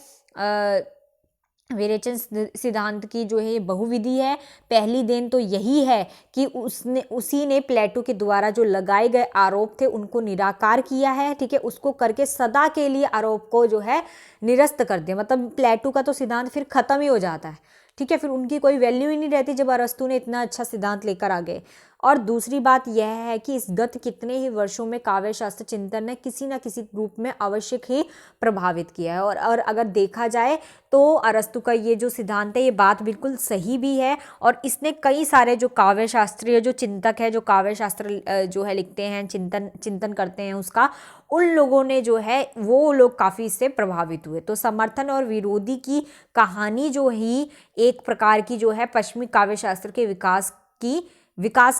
विरेचन सिद्धांत की जो है बहुविधि है। पहली देन तो यही है कि उसी ने प्लेटो के द्वारा जो लगाए गए आरोप थे उनको निराकार किया है, ठीक है, उसको करके सदा के लिए आरोप को जो है निरस्त कर दिया। मतलब प्लेटो का तो सिद्धांत फिर खत्म ही हो जाता है, ठीक है, फिर उनकी कोई वैल्यू ही नहीं रहती जब अरस्तु ने इतना अच्छा सिद्धांत लेकर आ गए। और दूसरी बात यह है कि इस गत कितने ही वर्षों में काव्य शास्त्र चिंतन ने किसी न किसी रूप में आवश्यक ही प्रभावित किया है। और अगर देखा जाए तो अरस्तु का ये जो सिद्धांत है ये बात बिल्कुल सही भी है, और इसने कई सारे जो काव्य शास्त्रीय जो चिंतक है, जो काव्य शास्त्र जो है लिखते हैं, चिंतन करते हैं उसका, उन लोगों ने जो है वो लोग काफ़ी इससे प्रभावित हुए। तो समर्थन और विरोधी की कहानी जो ही एक प्रकार की जो है पश्चिमी काव्य शास्त्र के विकास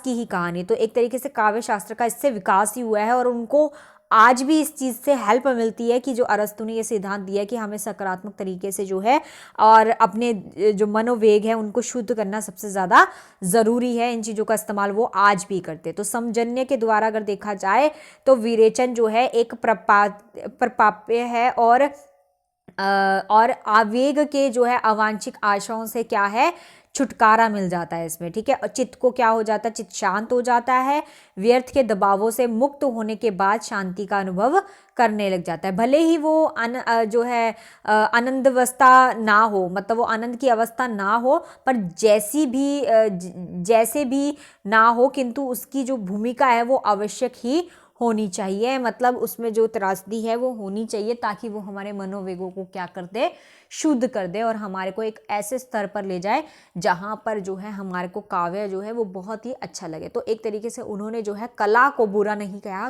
की ही कहानी। तो एक तरीके से काव्य शास्त्र का इससे विकास ही हुआ है, और उनको आज भी इस चीज़ से हेल्प मिलती है कि जो अरस्तु ने ये सिद्धांत दिया कि हमें सकारात्मक तरीके से जो है और अपने जो मनोवेग है उनको शुद्ध करना सबसे ज़्यादा ज़रूरी है। इन चीज़ों का इस्तेमाल वो आज भी करते। तो समजन्य के द्वारा अगर देखा जाए तो विरेचन जो है एक प्रपाप्य है, और आवेग के जो है अवांछित आशाओं से क्या है, छुटकारा मिल जाता है इसमें, ठीक है। और चित्त को क्या हो जाता है, चित्त शांत हो जाता है, व्यर्थ के दबावों से मुक्त होने के बाद शांति का अनुभव करने लग जाता है। भले ही वो जो है आनंद अवस्था ना हो, मतलब वो आनंद की अवस्था ना हो, पर जैसे भी ना हो, किंतु उसकी जो भूमिका है वो आवश्यक ही होनी चाहिए। मतलब उसमें जो त्रासदी है वो होनी चाहिए, ताकि वो हमारे मनोवेगों को क्या कर दे, शुद्ध कर दे, और हमारे को एक ऐसे स्तर पर ले जाए जहाँ पर जो है हमारे को काव्य जो है वो बहुत ही अच्छा लगे। तो एक तरीके से उन्होंने जो है कला को बुरा नहीं कहा,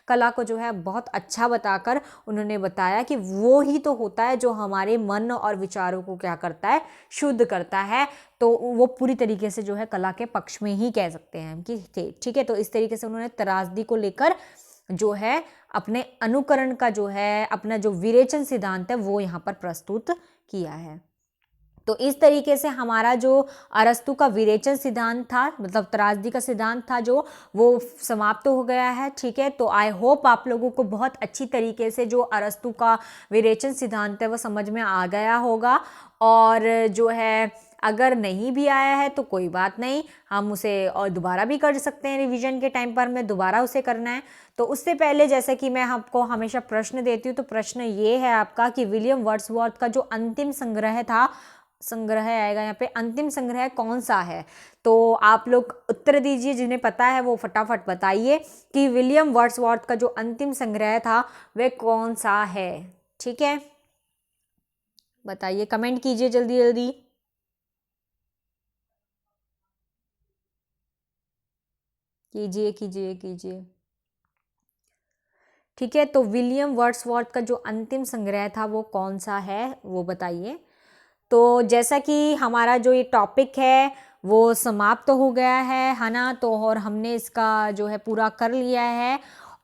कला को जो है बहुत अच्छा बताकर उन्होंने बताया कि वो ही तो होता है जो हमारे मन और विचारों को क्या करता है, शुद्ध करता है। तो वो पूरी तरीके से जो है कला के पक्ष में ही कह सकते हैं कि ठीक है। तो इस तरीके से उन्होंने त्रासदी को लेकर जो है अपने अनुकरण का जो है अपना जो विरेचन सिद्धांत है वो यहाँ पर प्रस्तुत किया है। तो इस तरीके से हमारा जो अरस्तु का विरेचन सिद्धांत था, मतलब त्रासदी का सिद्धांत था जो, वो समाप्त हो गया है, ठीक है। तो आई होप आप लोगों को बहुत अच्छी तरीके से जो अरस्तु का विरेचन सिद्धांत है वो समझ में आ गया होगा। और जो है अगर नहीं भी आया है तो कोई बात नहीं, हम उसे और दोबारा भी कर सकते हैं, रिवीजन के टाइम पर में दोबारा उसे करना है। तो उससे पहले जैसे कि मैं आपको हमेशा प्रश्न देती हूँ, तो प्रश्न ये है आपका कि विलियम वर्ड्सवर्थ का जो अंतिम संग्रह आएगा यहाँ पे, अंतिम संग्रह कौन सा है? तो आप लोग उत्तर दीजिए, जिन्हें पता है वो फटाफट बताइए कि विलियम वर्ड्सवर्थ का जो अंतिम संग्रह था वह कौन सा है, ठीक है। बताइए, कमेंट कीजिए जल्दी जल्दी। कीजिए कीजिए कीजिए, ठीक है। तो विलियम वर्ड्सवर्थ का जो अंतिम संग्रह था वो कौन सा है, वो बताइए। तो जैसा कि हमारा जो ये टॉपिक है वो समाप्त हो गया है ना, तो और हमने इसका जो है पूरा कर लिया है।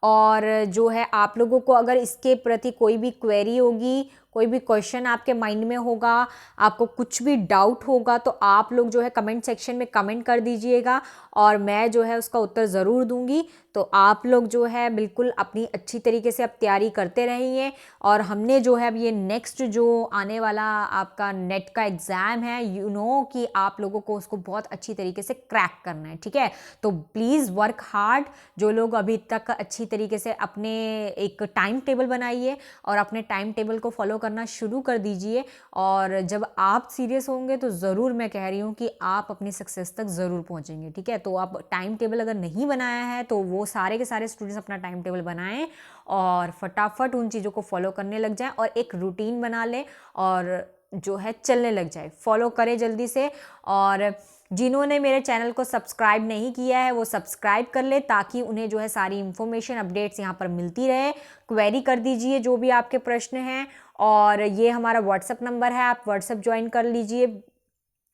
और जो है आप लोगों को अगर इसके प्रति कोई भी क्वेरी होगी, कोई भी क्वेश्चन आपके माइंड में होगा, आपको कुछ भी डाउट होगा, तो आप लोग जो है कमेंट सेक्शन में कमेंट कर दीजिएगा, और मैं जो है उसका उत्तर ज़रूर दूंगी। तो आप लोग जो है बिल्कुल अपनी अच्छी तरीके से अब तैयारी करते रहिए। और हमने जो है अब ये नेक्स्ट जो आने वाला आपका नेट का एग्ज़ाम है, कि आप लोगों को उसको बहुत अच्छी तरीके से क्रैक करना है, ठीक है। तो प्लीज़ वर्क हार्ड। जो लोग अभी तक अच्छी तरीके से अपने एक टाइम टेबल बनाइए और अपने टाइम टेबल को फॉलो करना शुरू कर दीजिए। और जब आप सीरियस होंगे तो ज़रूर, मैं कह रही हूँ कि आप अपनी सक्सेस तक ज़रूर पहुँचेंगे, ठीक है। तो आप टाइम टेबल अगर नहीं बनाया है तो वो सारे के सारे स्टूडेंट्स अपना टाइम टेबल बनाएं और फटाफट उन चीज़ों को फॉलो करने लग जाएं, और एक रूटीन बना लें और जो है चलने लग जाए, फॉलो करें जल्दी से। और जिन्होंने मेरे चैनल को सब्सक्राइब नहीं किया है वो सब्सक्राइब कर ले, ताकि उन्हें जो है सारी इन्फॉर्मेशन अपडेट्स यहाँ पर मिलती रहे। क्वेरी कर दीजिए जो भी आपके प्रश्न हैं, और ये हमारा व्हाट्सएप नंबर है, आप व्हाट्सएप ज्वाइन कर लीजिए,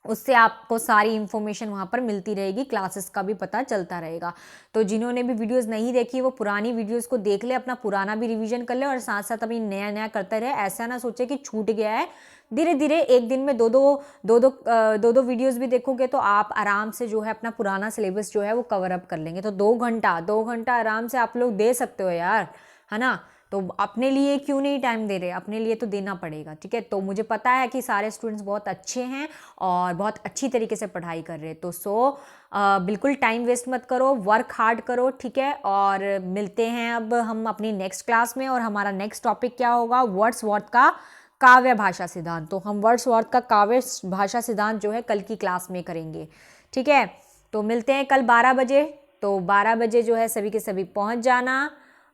उससे आपको सारी इन्फॉर्मेशन वहाँ पर मिलती रहेगी, क्लासेस का भी पता चलता रहेगा। तो जिन्होंने भी वीडियोस नहीं देखी वो पुरानी वीडियोस को देख ले, अपना पुराना भी रिवीजन कर ले, और साथ साथ अभी नया नया करते रहे। ऐसा ना सोचे कि छूट गया है, धीरे धीरे एक दिन में दो दो वीडियोस भी देखोगे तो आप आराम से जो है अपना पुराना सिलेबस जो है वो कवर अप कर लेंगे। तो 2 घंटा आराम से आप लोग दे सकते हो यार, है ना। तो अपने लिए क्यों नहीं टाइम दे रहे, अपने लिए तो देना पड़ेगा, ठीक है। तो मुझे पता है कि सारे स्टूडेंट्स बहुत अच्छे हैं और बहुत अच्छी तरीके से पढ़ाई कर रहे हैं। तो बिल्कुल टाइम वेस्ट मत करो, वर्क हार्ड करो, ठीक है। और मिलते हैं अब हम अपनी नेक्स्ट क्लास में, और हमारा नेक्स्ट टॉपिक क्या होगा, वर्ड्सवर्थ का काव्य भाषा सिद्धांत। तो हम वर्ड्सवर्थ का काव्य भाषा सिद्धांत जो है कल की क्लास में करेंगे, ठीक है। तो मिलते हैं कल 12 बजे। तो 12 बजे जो है सभी के सभी पहुंच जाना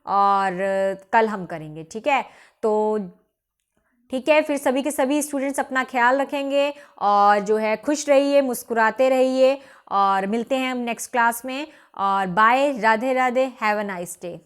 और कल हम करेंगे, ठीक है। तो ठीक है, फिर सभी के सभी स्टूडेंट्स अपना ख्याल रखेंगे और जो है खुश रहिए, मुस्कुराते रहिए और मिलते हैं हम नेक्स्ट क्लास में। और bye, Radhe Radhe, have a nice day.